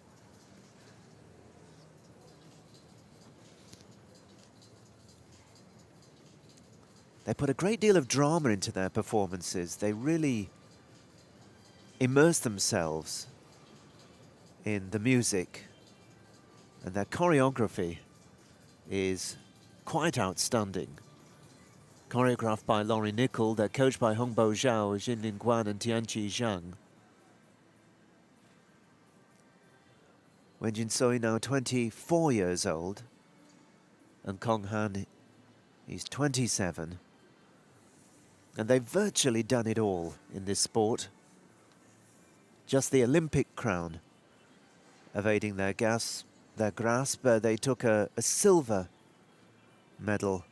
They put a great deal of drama into their performances. They really immerse themselves in the music, and their choreography is quite outstanding. Choreographed by Laurie Nicol, they're coached by Hongbo Zhao, Jinlin Guan and Tianqi Zhang. Wenjin Sui now 24 years old, and Kong Han, he's 27. And they've virtually done it all in this sport. Just the Olympic crown evading their grasp. They took a silver medal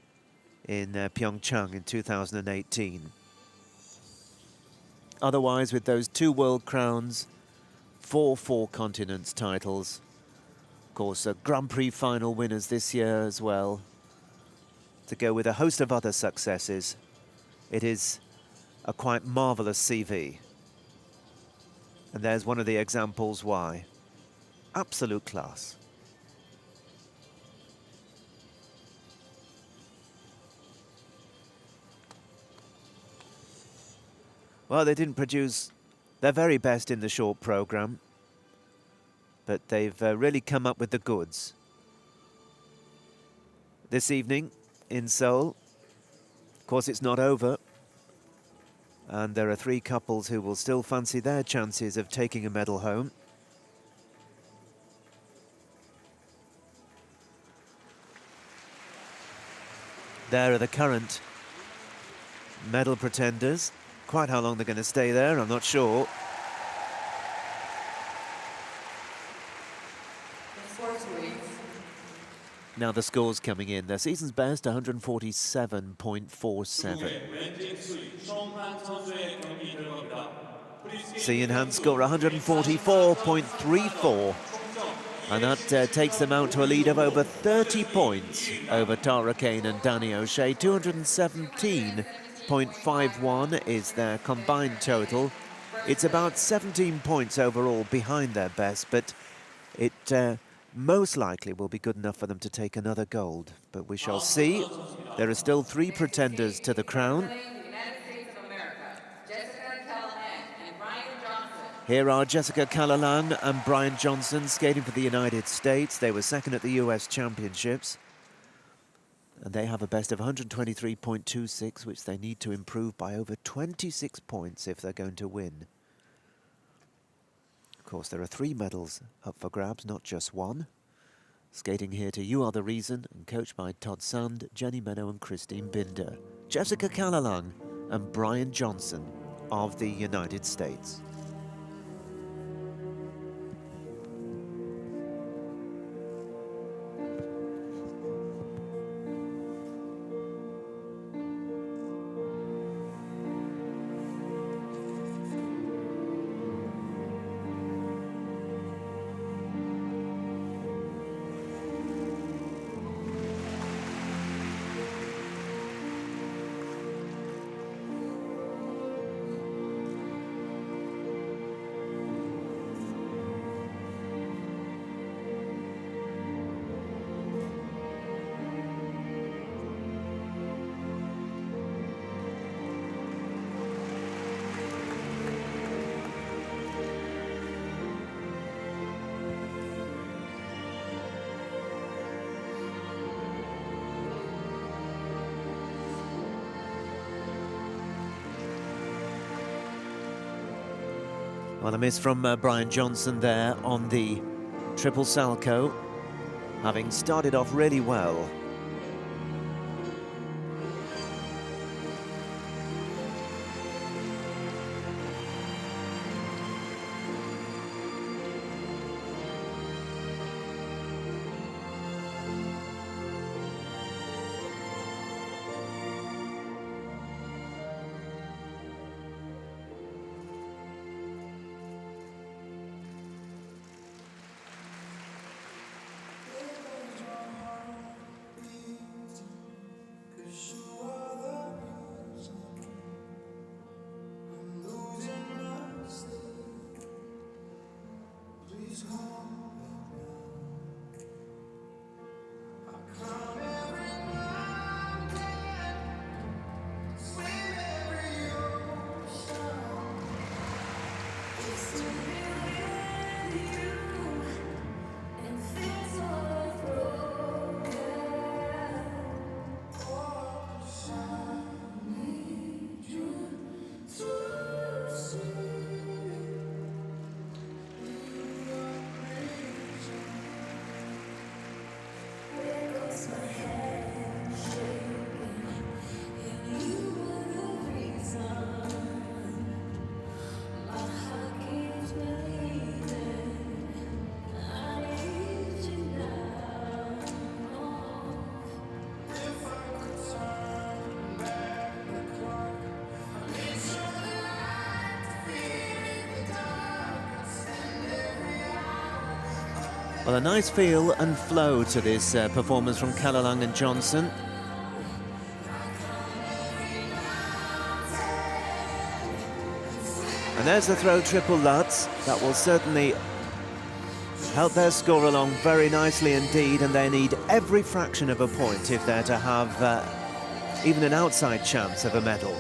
in Pyeongchang in 2018. Otherwise, with those 2 world crowns, 4 continents titles, of course, Grand Prix final winners this year as well, to go with a host of other successes. It is a quite marvellous CV. And there's one of the examples why. Absolute class. Well, they didn't produce their very best in the short programme, but they've really come up with the goods. This evening in Seoul, of course, it's not over, and there are 3 couples who will still fancy their chances of taking a medal home. There are the current medal pretenders. Quite how long they're going to stay there, I'm not sure. Now the scores coming in. Their season's best, 147.47. Sui and Han score 144.34. And that takes them out to a lead of over 30 points over Tara Kane and Danny O'Shea. 217.51 is their combined total. It's about 17 points overall behind their best, but it most likely will be good enough for them to take another gold. But we shall see. There are still 3 pretenders to the crown. Here are Jessica Calalang and Brian Johnson skating for the United States. They were second at the US Championships. And they have a best of 123.26, which they need to improve by over 26 points if they're going to win. Of course, there are 3 medals up for grabs, not just 1. Skating here to You Are the Reason, and coached by Todd Sand, Jenny Meadow and Christine Binder. Jessica Calalang and Brian Johnson of the United States. Well, a miss from Brian Johnson there on the triple salcho, having started off really well. Well, a nice feel and flow to this performance from Calalang and Johnson. And there's the throw triple Lutz. That will certainly help their score along very nicely indeed, and they need every fraction of a point if they're to have even an outside chance of a medal.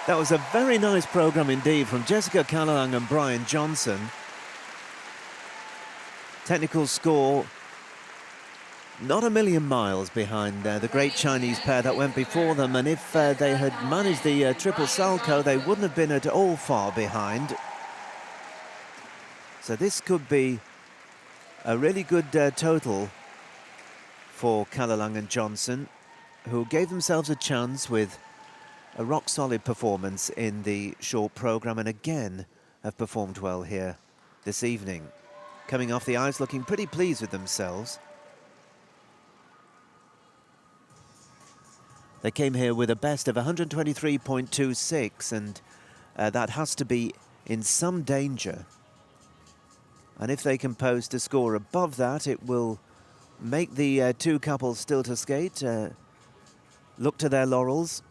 That was a very nice programme indeed from Jessica Calalang and Brian Johnson. Technical score not a million miles behind the great Chinese pair that went before them, and if they had managed the triple salcho, they wouldn't have been at all far behind. So this could be a really good total for Calalang and Johnson, who gave themselves a chance with a rock-solid performance in the short programme, and again have performed well here this evening. Coming off the ice looking pretty pleased with themselves. They came here with a best of 123.26, and that has to be in some danger. And if they can post a score above that, it will make the two couples still to skate look to their laurels.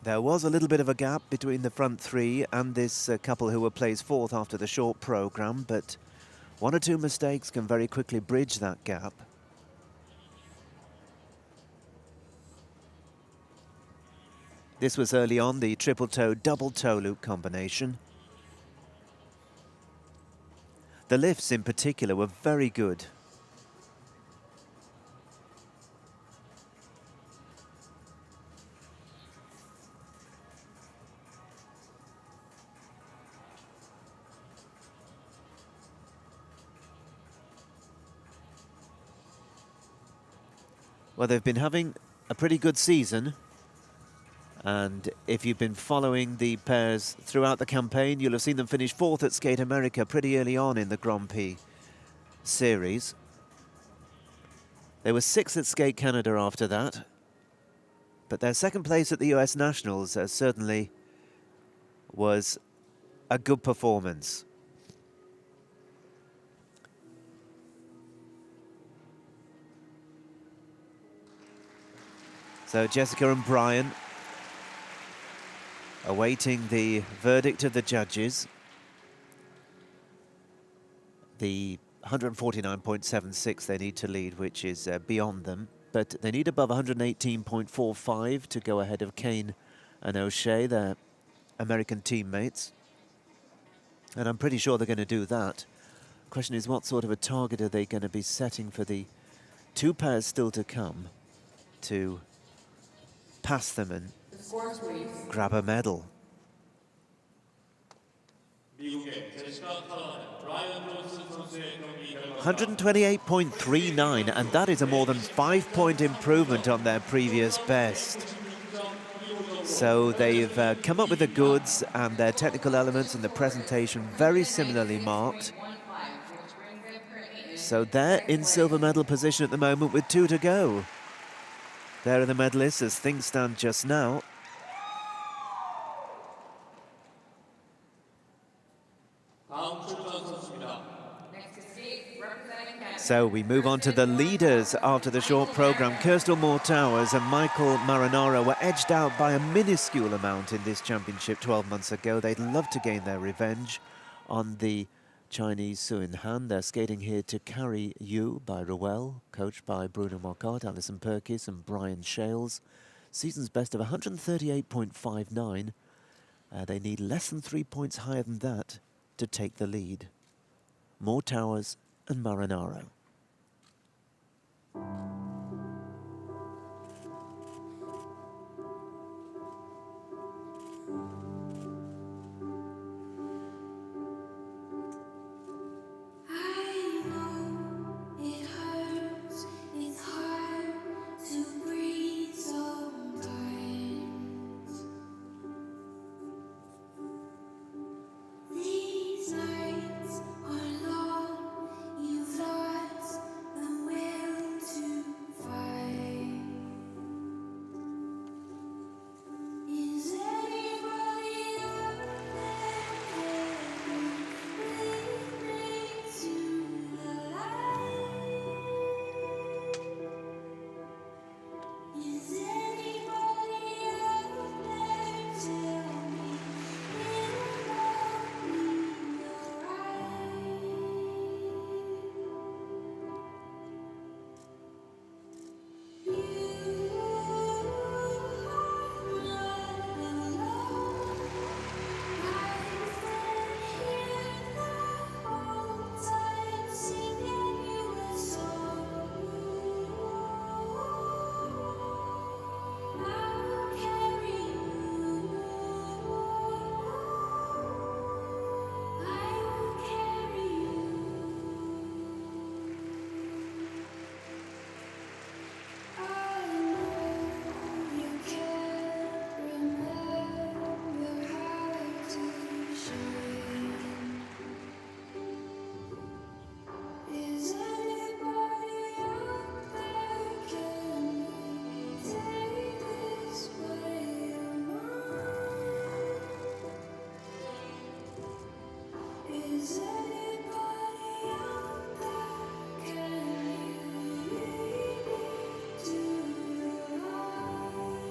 There was a little bit of a gap between the front three and this couple who were placed fourth after the short programme, but one or two mistakes can very quickly bridge that gap. This was early on, the triple toe, double toe loop combination. The lifts in particular were very good. Well, they've been having a pretty good season, and if you've been following the pairs throughout the campaign, you'll have seen them finish fourth at Skate America pretty early on in the Grand Prix series. They were 6th at Skate Canada after that. But their second place at the US Nationals certainly was a good performance. So Jessica and Brian awaiting the verdict of the judges. The 149.76 they need to lead, which is beyond them. But they need above 118.45 to go ahead of Kane and O'Shea, their American teammates. And I'm pretty sure they're going to do that. Question is, what sort of a target are they going to be setting for the two pairs still to come to pass them and grab a medal? 128.39, and that is a more than 5-point improvement on their previous best. So they've come up with the goods, and their technical elements and the presentation very similarly marked. So they're in silver medal position at the moment with 2 to go. There are the medalists as things stand just now. So we move on to the leaders after the short program. Kirstel Moore-Towers and Michael Marinaro were edged out by a minuscule amount in this championship 12 months ago. They'd love to gain their revenge on the Chinese Sui and Han. They're skating here to Carry You by Ruel, coached by Bruno Marcotte, Alison Perkis and Brian Shales. Season's best of 138.59. They need less than 3 points higher than that to take the lead. Moore-Towers and Marinaro. I know it hurts, it's hard to breathe sometimes. These nights are long, you've lost the will to fight. Is anybody out there listening to the light? Is anybody out there? Tell me it'll all be alright. You are not alone. I've been here the whole time, singing you a song. I will carry you. I will carry you. I know you can't remember how to shine. Is anybody out there? Can you take this way of mine? Is anybody out there? Can you lead me to the light?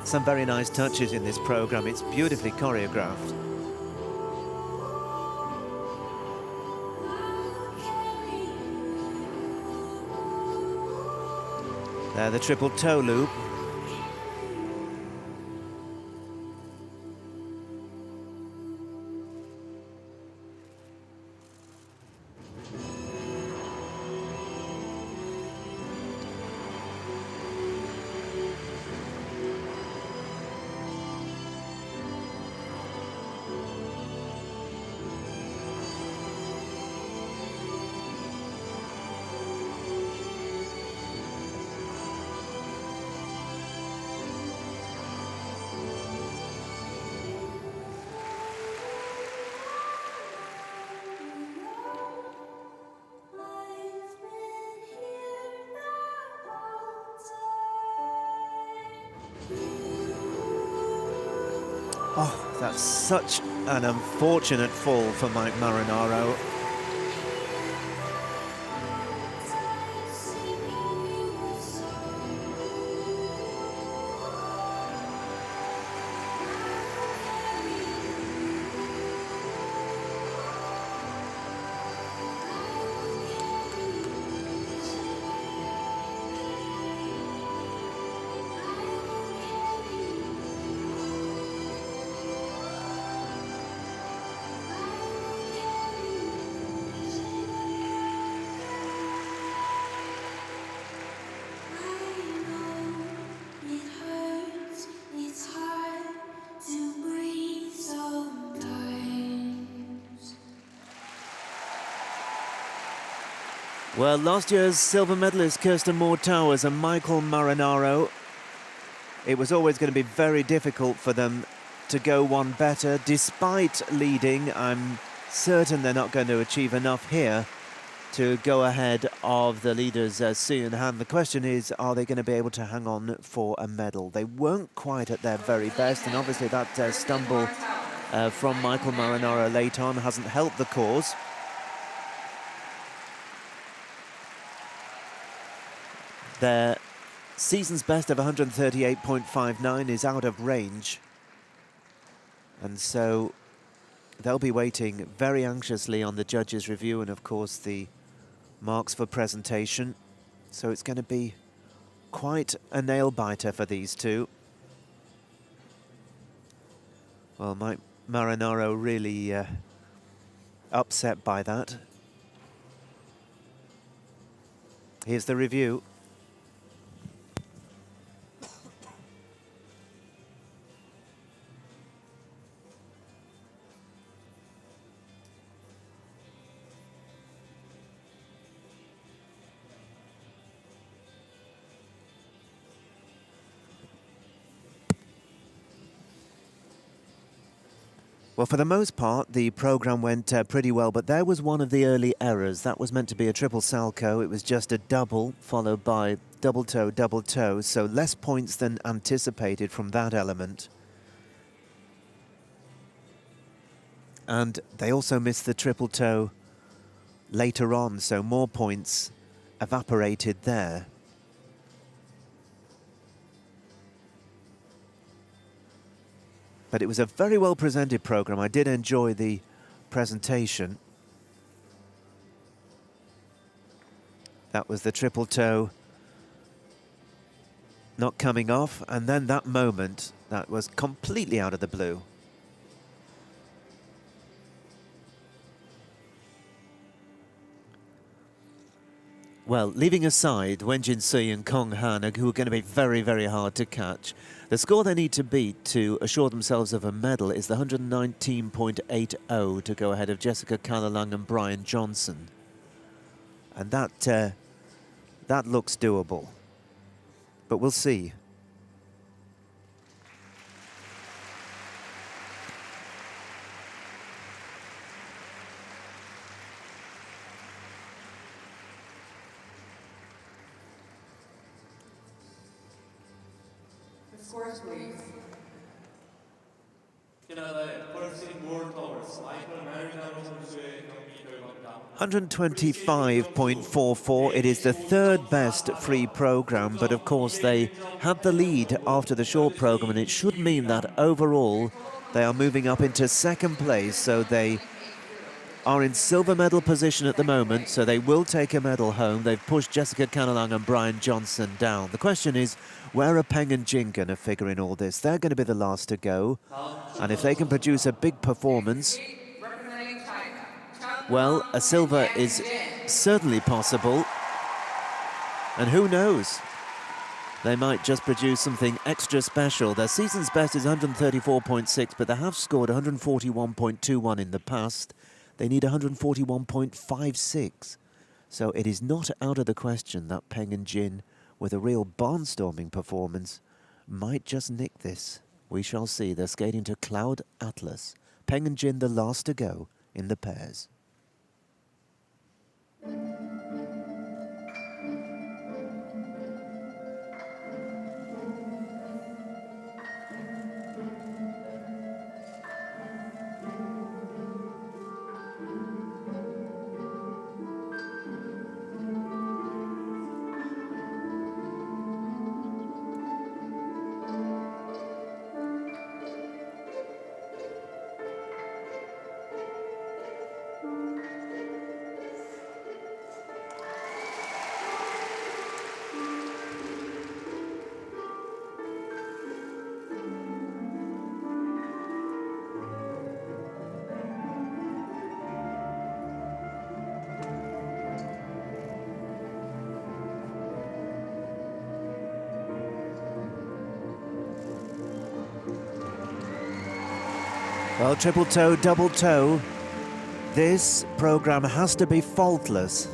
Some very nice touches in this program. It's beautifully choreographed. There, the triple toe loop. Oh, that's such an unfortunate fall for Mike Marinaro. Well, last year's silver medalist Kirsten Moore-Towers and Michael Marinaro, it was always going to be very difficult for them to go one better. Despite leading, I'm certain they're not going to achieve enough here to go ahead of the leaders, Sui and Han. The question is, are they going to be able to hang on for a medal? They weren't quite at their very best, and obviously that stumble from Michael Marinaro late on hasn't helped the cause. Their season's best of 138.59 is out of range. And so they'll be waiting very anxiously on the judges' review and, of course, the marks for presentation. So it's going to be quite a nail-biter for these two. Well, Mike Marinaro really upset by that. Here's the review. Well, for the most part, the programme went pretty well, but there was one of the early errors. That was meant to be a triple salchow. It was just a double, followed by double toe, so less points than anticipated from that element. And they also missed the triple toe later on, so more points evaporated there. But it was a very well presented programme. I did enjoy the presentation. That was the triple toe not coming off, and then that moment that was completely out of the blue. Well, leaving aside Wenjin Sui and Kong Han, who are going to be very, very hard to catch, the score they need to beat to assure themselves of a medal is the 119.80 to go ahead of Jessica Calalang and Brian Johnson. And that looks doable. But we'll see. Scores, please. 캐나다의 펄싱 모어타워스 마이클 마리나로 선수의 경기 결과입니다. 125.44. It is the third best free program, but of course they had the lead after the short program, and it should mean that overall they are moving up into second place, so they are in silver medal position at the moment, so they will take a medal home. They've pushed Jessica Calalang and Brian Johnson down. The question is, where are Peng and Jin going to figure in all this? They're going to be the last to go, and if they can produce a big performance, well, a silver is certainly possible, and who knows? They might just produce something extra special. Their season's best is 134.6, but they have scored 141.21 in the past. They need 141.56. So it is not out of the question that Peng and Jin, with a real barnstorming performance, might just nick this. We shall see. They're skating to Cloud Atlas. Peng and Jin the last to go in the pairs. Well, triple toe, double toe. This program has to be faultless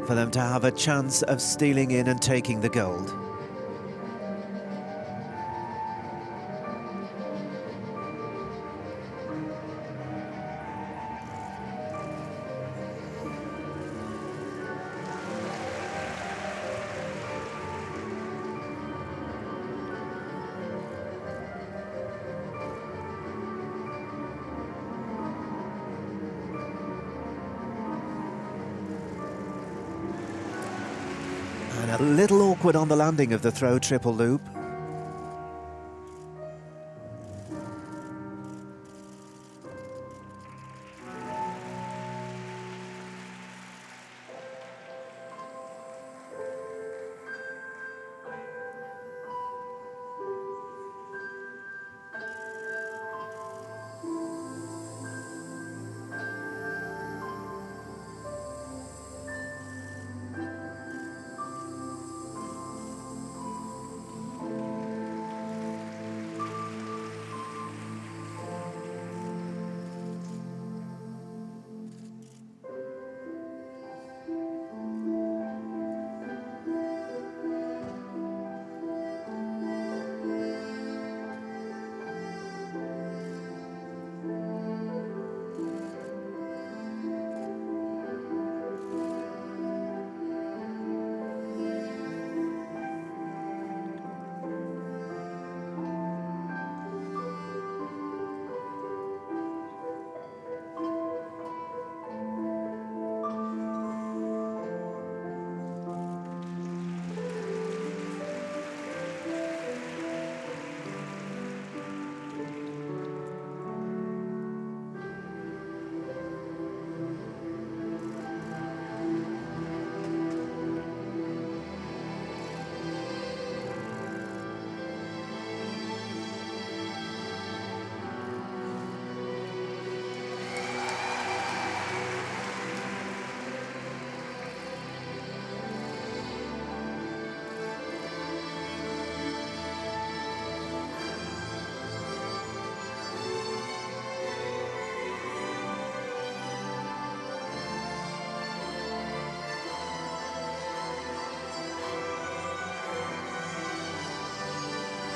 for them to have a chance of stealing in and taking the gold. And a little awkward on the landing of the throw triple loop.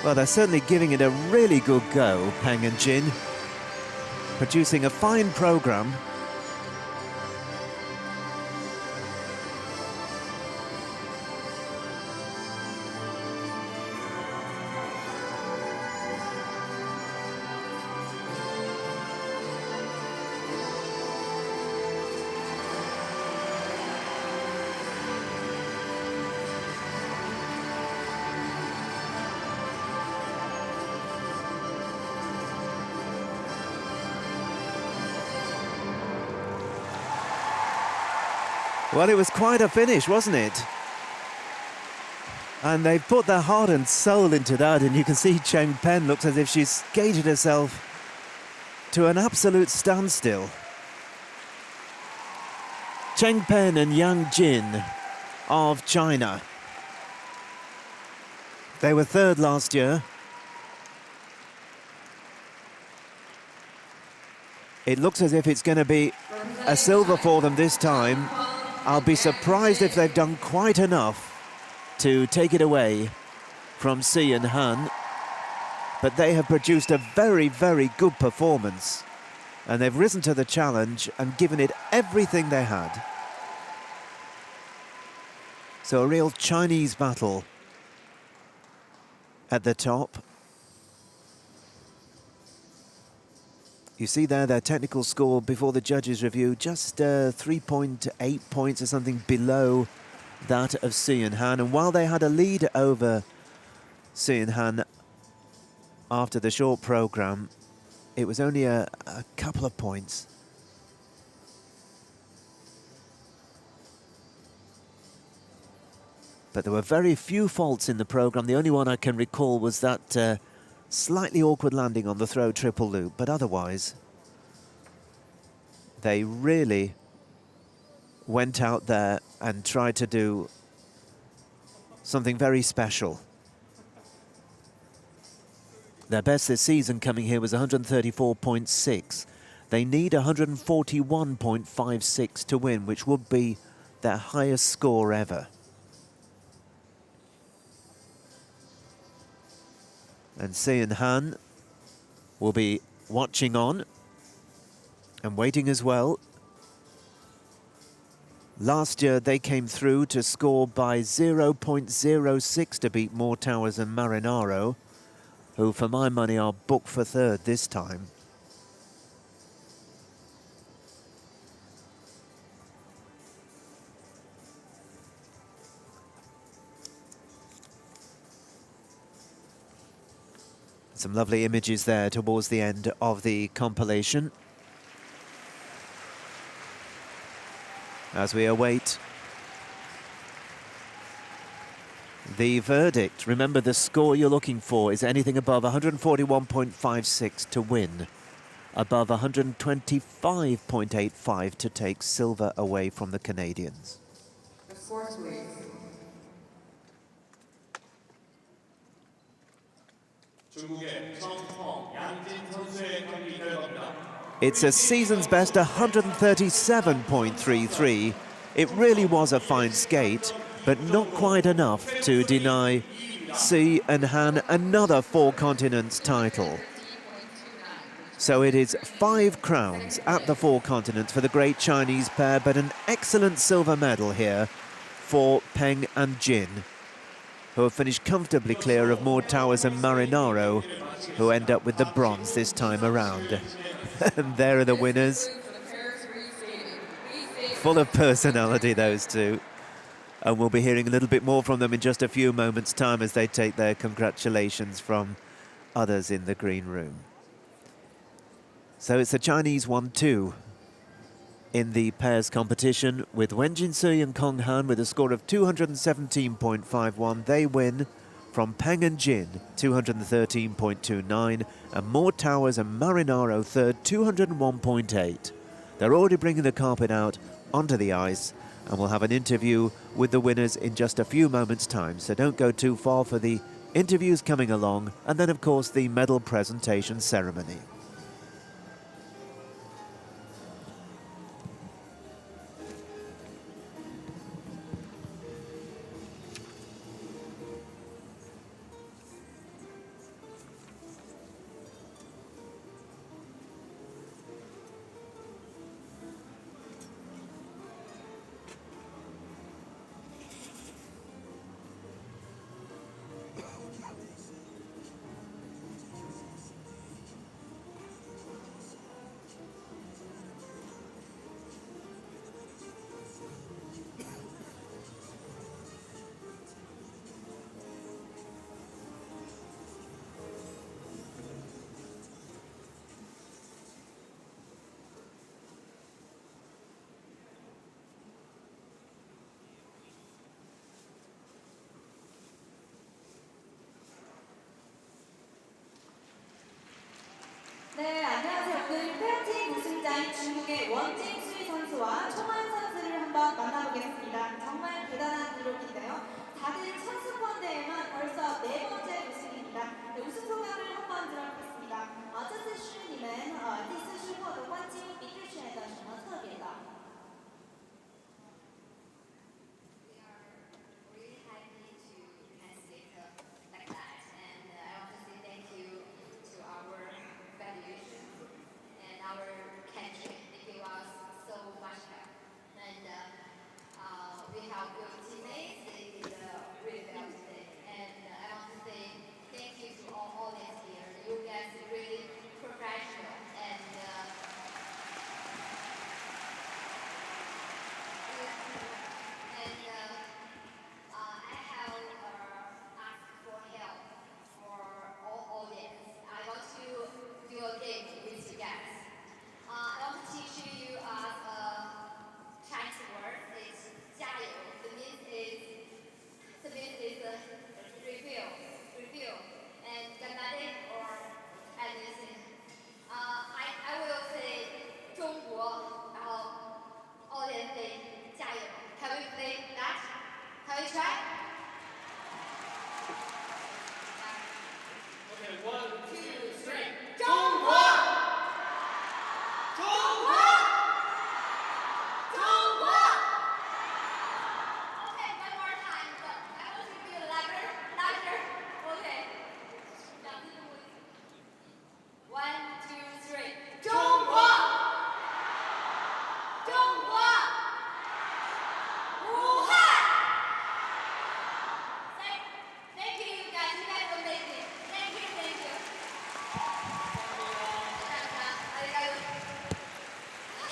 Well, they're certainly giving it a really good go, Peng and Jin, producing a fine program. Well, it was quite a finish, wasn't it? And they've put their heart and soul into that, and you can see Cheng Pen looks as if she's skated herself to an absolute standstill. Cheng Pen and Yang Jin of China. They were third last year. It looks as if it's going to be a silver for them this time. I'll be surprised if they've done quite enough to take it away from Sui and Han. But they have produced a very, very good performance. And they've risen to the challenge and given it everything they had. So a real Chinese battle at the top. You see there their technical score before the judges' review, just 3.8 points or something below that of Sui and Han. And while they had a lead over Sui and Han after the short program, it was only a couple of points. But there were very few faults in the program. The only one I can recall was that slightly awkward landing on the throw triple loop, but otherwise they really went out there and tried to do something very special. Their best this season coming here was 134.6. They need 141.56 to win, which would be their highest score ever. And Sui and Han will be watching on and waiting as well. Last year they came through to score by 0.06 to beat More Towers and Marinaro, who for my money are booked for third this time. Some lovely images there towards the end of the compilation, as we await the verdict. Remember, the score you're looking for is anything above 141.56 to win, above 125.85 to take silver away from the Canadians. The scores, please. 중국의 펑, 양진 선수의 경기 결과입니다. It's a season's best 137.33. It really was a fine skate, but not quite enough to deny Sui and Han another Four Continents title. So it is 5 crowns at the Four Continents for the great Chinese pair, but an excellent silver medal here for Peng and Jin, who have finished comfortably clear of More Towers and Marinaro, who end up with the bronze this time around. And there are the winners. Full of personality, those two. And we'll be hearing a little bit more from them in just a few moments' time as they take their congratulations from others in the green room. So it's the Chinese 1-2 in the pairs competition, with Wenjin Sui and Kong Han with a score of 217.51. They win from Peng and Jin, 213.29, and More Towers and Marinaro third, 201.8. They're already bringing the carpet out onto the ice, and we'll have an interview with the winners in just a few moments' time. So don't go too far for the interviews coming along, and then of course the medal presentation ceremony.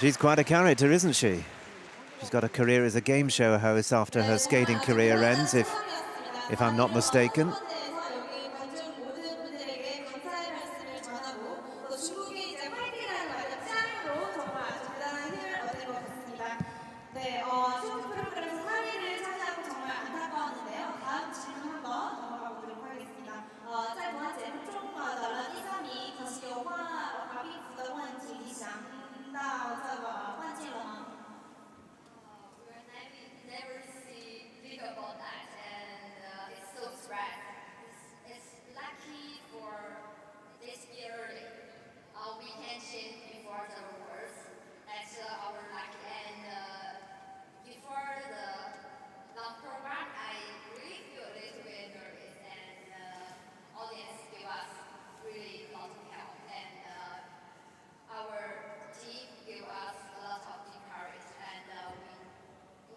She's quite a character, isn't she? She's got a career as a game show host after her skating career ends, if I'm not mistaken. 네, 쇼트 프로그램에서 3위를 차지하고 정말 안타까웠는데요. 다음 질문 한번 넘어가 보도록 하겠습니다. 在国安节目中得了第3名，可是有滑冰服的问题，你想到这个换季了吗？ We never see think about that, and it's so sad. It's lucky for this year. We can change before the rules. That's our luck. And before the long program, I really feel a little bit nervous, and audience give us really a lot of help, and our team give us a lot of encouragement, and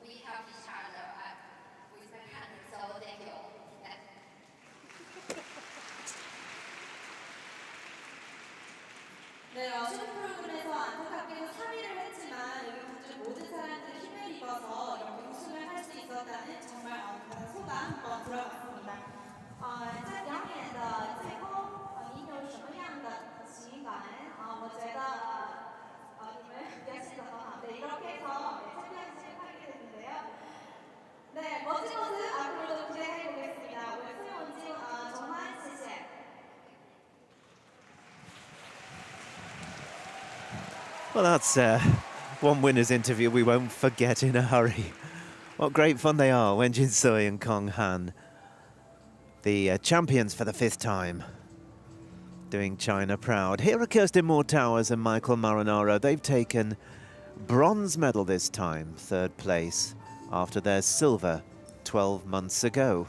we help each other with my partner. So thank you. 네, 쇼트 프로그램에서 안타깝게도 3위를 했지만 여기 관중 모든 사람들이 힘을 입어서 이렇게 우승을 할 수 있었다는 정말 소감 한번 들어봤습니다. 在表演的最后，你有什么样的情感？我觉得你们表现得很好。네, 이렇게 해서 챔피언십 하게 됐는데요. 네, 멋진 모습 앞으로도 기대해 보겠습니다. 오늘 수요운지 정말 谢谢. Well, that's one winner's interview we won't forget in a hurry. What great fun they are, Wen Jin Sui and Peng Han, the champions for the 5th time, doing China proud. Here are Kirsten Moore-Towers and Michael Marinaro. They've taken bronze medal this time, 3rd place, after their silver 12 months ago.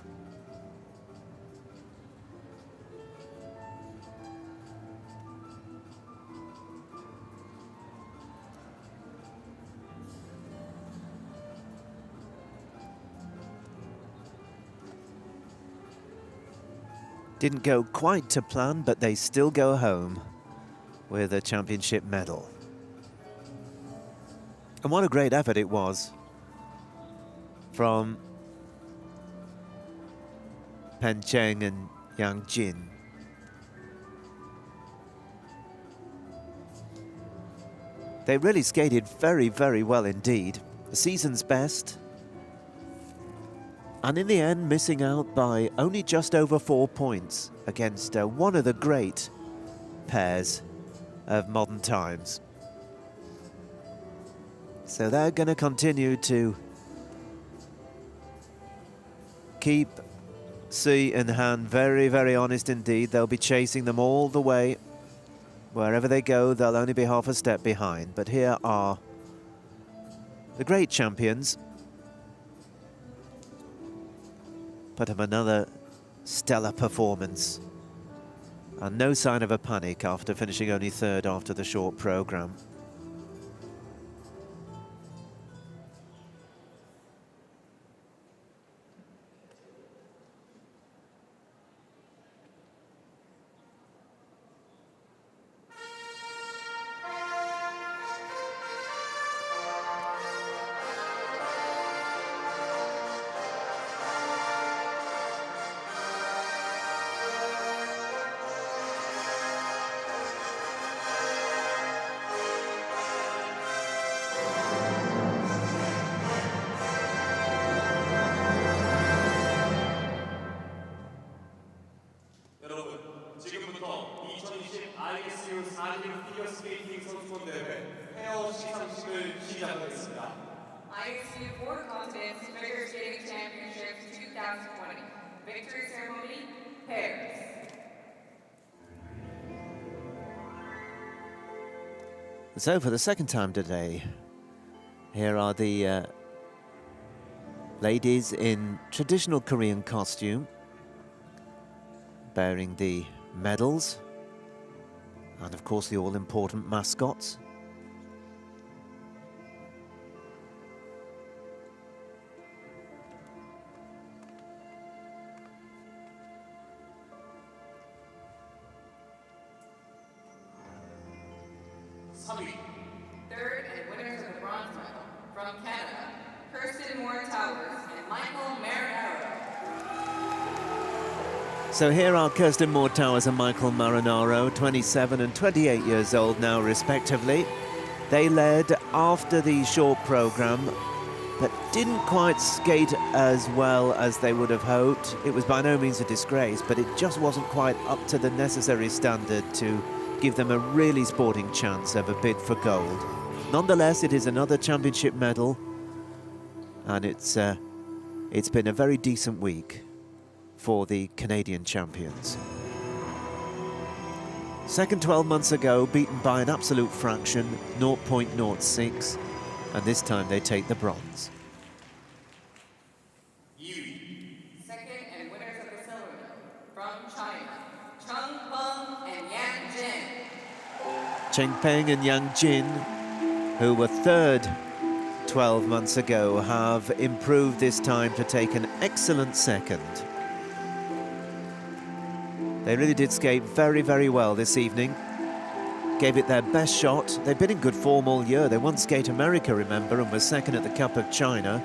Didn't go quite to plan, but they still go home with a championship medal. And what a great effort it was from Peng and Jin. They really skated very, very well indeed. The season's best. And in the end, missing out by only just over 4 points against one of the great pairs of modern times. So they're going to continue to keep Sui and Han very, very honest indeed. They'll be chasing them all the way. Wherever they go, they'll only be half a step behind. But here are the great champions. Put up another stellar performance. And no sign of a panic after finishing only 3rd after the short program. ISU 4인 피겨스케이팅 선수권 대회 페어 시상식을 시작하겠습니다. ISU 4 Continents Figure Skating Championships 2020. Victory ceremony, pairs. So for the 2nd time today, here are the ladies in traditional Korean costume, bearing the medals, and of course the all-important mascots. Third and So here are Kirsten Moore-Towers and Michael Marinaro, 27 and 28 years old now respectively. They led after the short programme, but didn't quite skate as well as they would have hoped. It was by no means a disgrace, but it just wasn't quite up to the necessary standard to give them a really sporting chance of a bid for gold. Nonetheless, it is another championship medal, and it's been a very decent week for the Canadian champions. Second 12 months ago, beaten by an absolute fraction, 0.06, and this time they take the bronze. Second and winners of the silver medal from China, Peng and Jin, who were third 12 months ago, have improved this time to take an excellent second. They really did skate very, very well this evening. Gave it their best shot. They've been in good form all year. They won Skate America, remember, and were second at the Cup of China.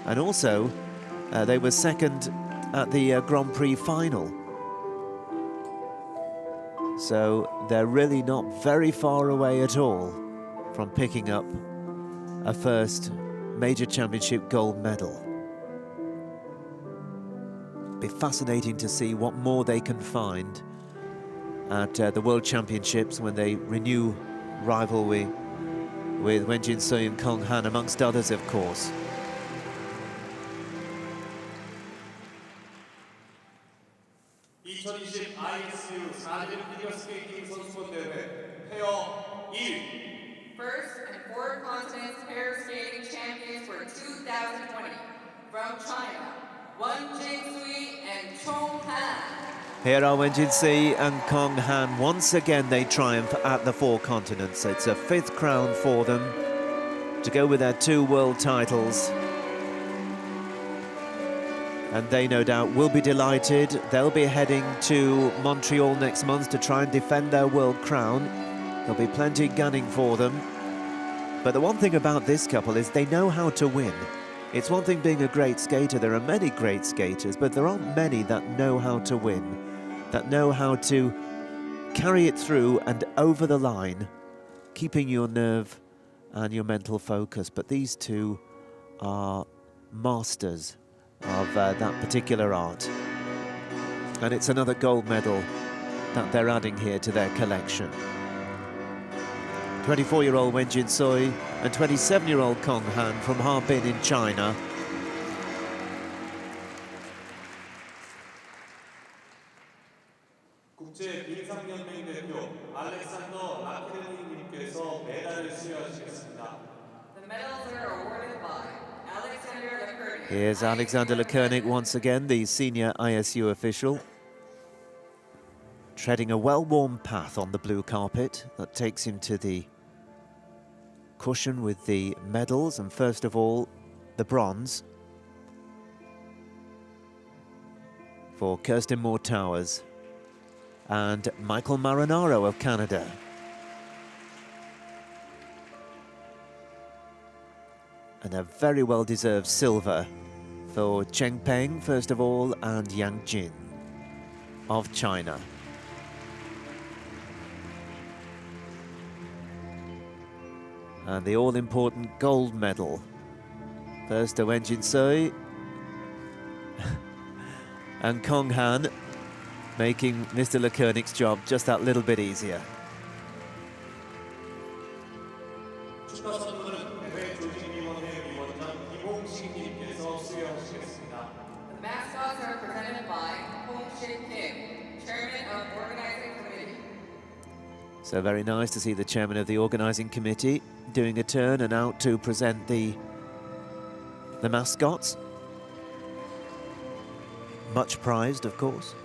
And also, they were second at the Grand Prix final. So they're really not very far away at all from picking up a first major championship gold medal. Be fascinating to see what more they can find at the World Championships when they renew rivalry with Wenjin Sui and Kong Han, amongst others, of course. ISU 4대 피겨스케이팅 선수권 대회 페어 1위. First and fourth continents pair skating champions for 2020 from China, Wenjin Sui and Kong Han. Here are Wenjin Sui and Kong Han. Once again, they triumph at the four continents. It's a fifth crown for them to go with their 2 world titles. And they no doubt will be delighted. They'll be heading to Montreal next month to try and defend their world crown. There'll be plenty gunning for them. But the one thing about this couple is they know how to win. It's one thing being a great skater. There are many great skaters, but there aren't many that know how to win, that know how to carry it through and over the line, keeping your nerve and your mental focus. But these two are masters of that particular art. And it's another gold medal that they're adding here to their collection. 24-year-old Wenjin Sui and 27-year-old Kong Han from Harbin in China. 국제 빙상연맹 대표 알렉산더 라케르님께서 메달을 수여하시겠습니다. The medals are awarded by Alexander Lekurnik. Here's Alexander Lekurnik once again, the senior ISU official, treading a well-worn path on the blue carpet that takes him to the cushion with the medals, and first of all, the bronze for Kirsten Moore-Towers and Michael Marinaro of Canada. And a very well-deserved silver for Peng, first of all, and Jin of China. And the all-important gold medal, first to Wenjin Sui and Kong Han, making Mr. Lekurnik's job just that little bit easier. 축하 선물은 대회 조직위원회 위원장 김홍식님께서 수여하시겠습니다. The mascots are presented by Hong Shik Kim, Chairman of Organizing Committee. So very nice to see the chairman of the organising committee doing a turn and out to present the mascots. Much prized, of course.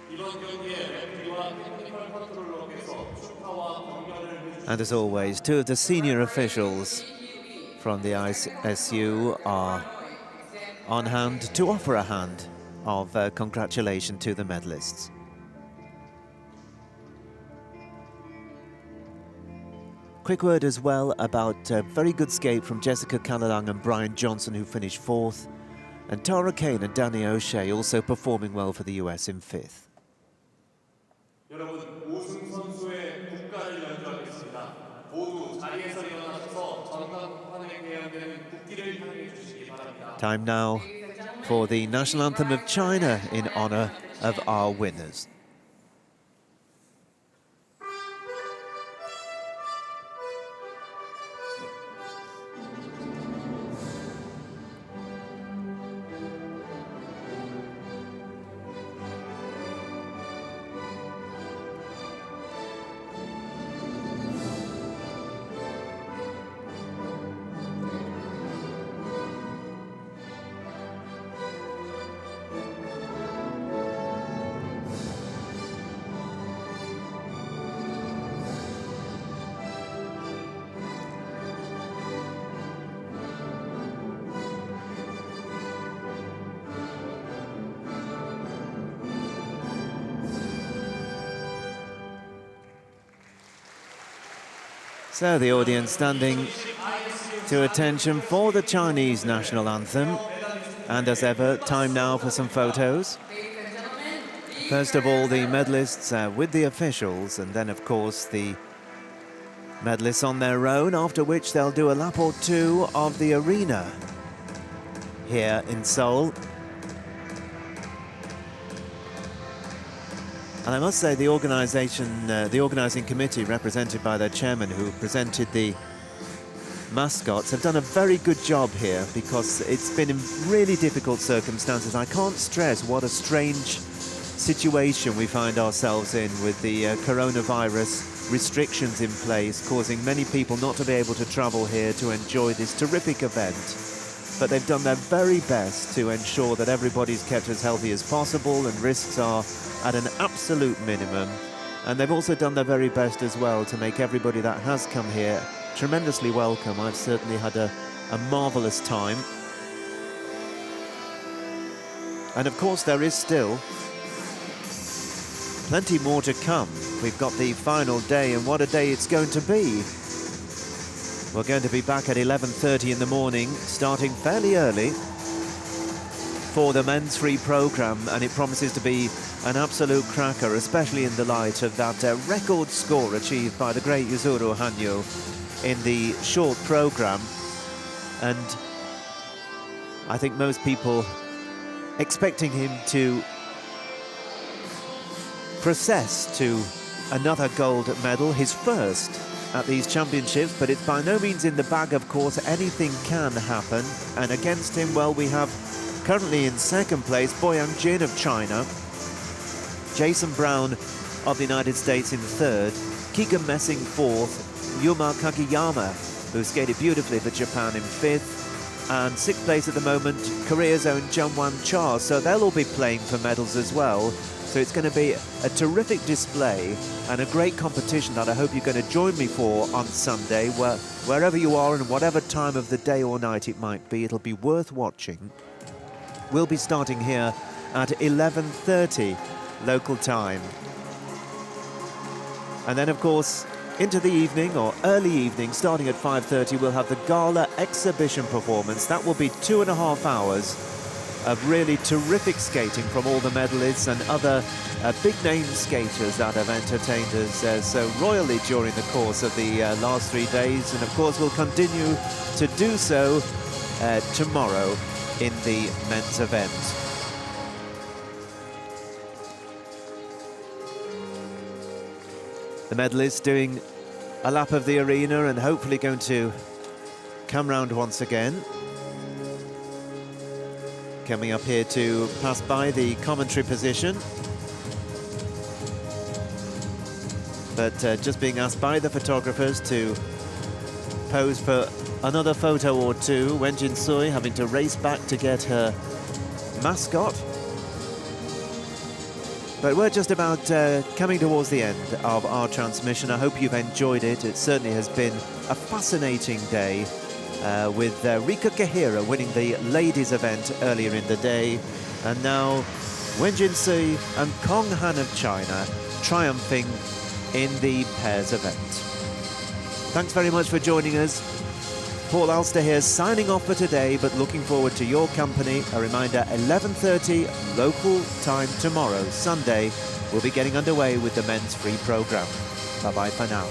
이번 경기에 레프리와 테크니컬 컨트롤러께서 앞에서 축하와 격려를 해주신 And as always, two of the senior officials from the ISU are on hand to offer a hand of congratulation to the medalists. Quick word as well about a very good skate from Jessica Calalang and Brian Johnson, who finished 4th, and Tara Kane and Danny O'Shea also performing well for the US in 5th. 여러분, 우승 선수의 국가를 연주하겠습니다. 모두 자리에서 일어나셔서 전광판에 개양되는 국기를 향해 주시기 바랍니다. Time now for the national anthem of China in honor of our winners. So the audience standing to attention for the Chinese national anthem. And as ever, time now for some photos. First of all, the medalists with the officials, and then, of course, the medalists on their own, after which they'll do a lap or two of the arena here in Seoul. And I must say the organising committee, represented by their chairman, who presented the mascots, have done a very good job here, because it's been in really difficult circumstances. I can't stress what a strange situation we find ourselves in with the coronavirus restrictions in place, causing many people not to be able to travel here to enjoy this terrific event. But they've done their very best to ensure that everybody's kept as healthy as possible and risks are at an absolute minimum. And they've also done their very best as well to make everybody that has come here tremendously welcome. I've certainly had a marvellous time. And of course there is still plenty more to come. We've got the final day, and what a day it's going to be. We're going to be back at 11:30 in the morning, starting fairly early for the men's free programme, and it promises to be an absolute cracker, especially in the light of that record score achieved by the great Yuzuru Hanyo in the short programme. And I think most people expecting him to process to another gold medal, his first at these championships, but it's by no means in the bag, of course. Anything can happen. And against him, well, we have currently in second place Peng and Jin of China, Jason Brown of the United States in third, Keegan Messing fourth, Yuma Kagiyama, who skated beautifully for Japan, in fifth, and sixth place at the moment, Korea's own Jungwon Cha. So they'll all be playing for medals as well. So it's going to be a terrific display and a great competition that I hope you're going to join me for on Sunday. Wherever you are and whatever time of the day or night it might be, it'll be worth watching. We'll be starting here at 11:30 local time. And then, of course, into the evening or early evening, starting at 5:30, we'll have the gala exhibition performance. That will be 2.5 hours of really terrific skating from all the medalists and other big-name skaters that have entertained us so royally during the course of the last 3 days. And of course, we'll continue to do so tomorrow in the men's event. The medalists doing a lap of the arena and hopefully going to come round once again. Coming up here to pass by the commentary position. But just being asked by the photographers to pose for another photo or two. Wenjin Sui having to race back to get her mascot. But we're just about coming towards the end of our transmission. I hope you've enjoyed it. It certainly has been a fascinating day with Rika Kahira winning the ladies event earlier in the day. And now Wenjin Sui and Kong Han of China triumphing in the pairs event. Thanks very much for joining us. Paul Alster here signing off for today, but looking forward to your company. A reminder, 11:30 local time tomorrow, Sunday, we'll be getting underway with the men's free program. Bye-bye for now.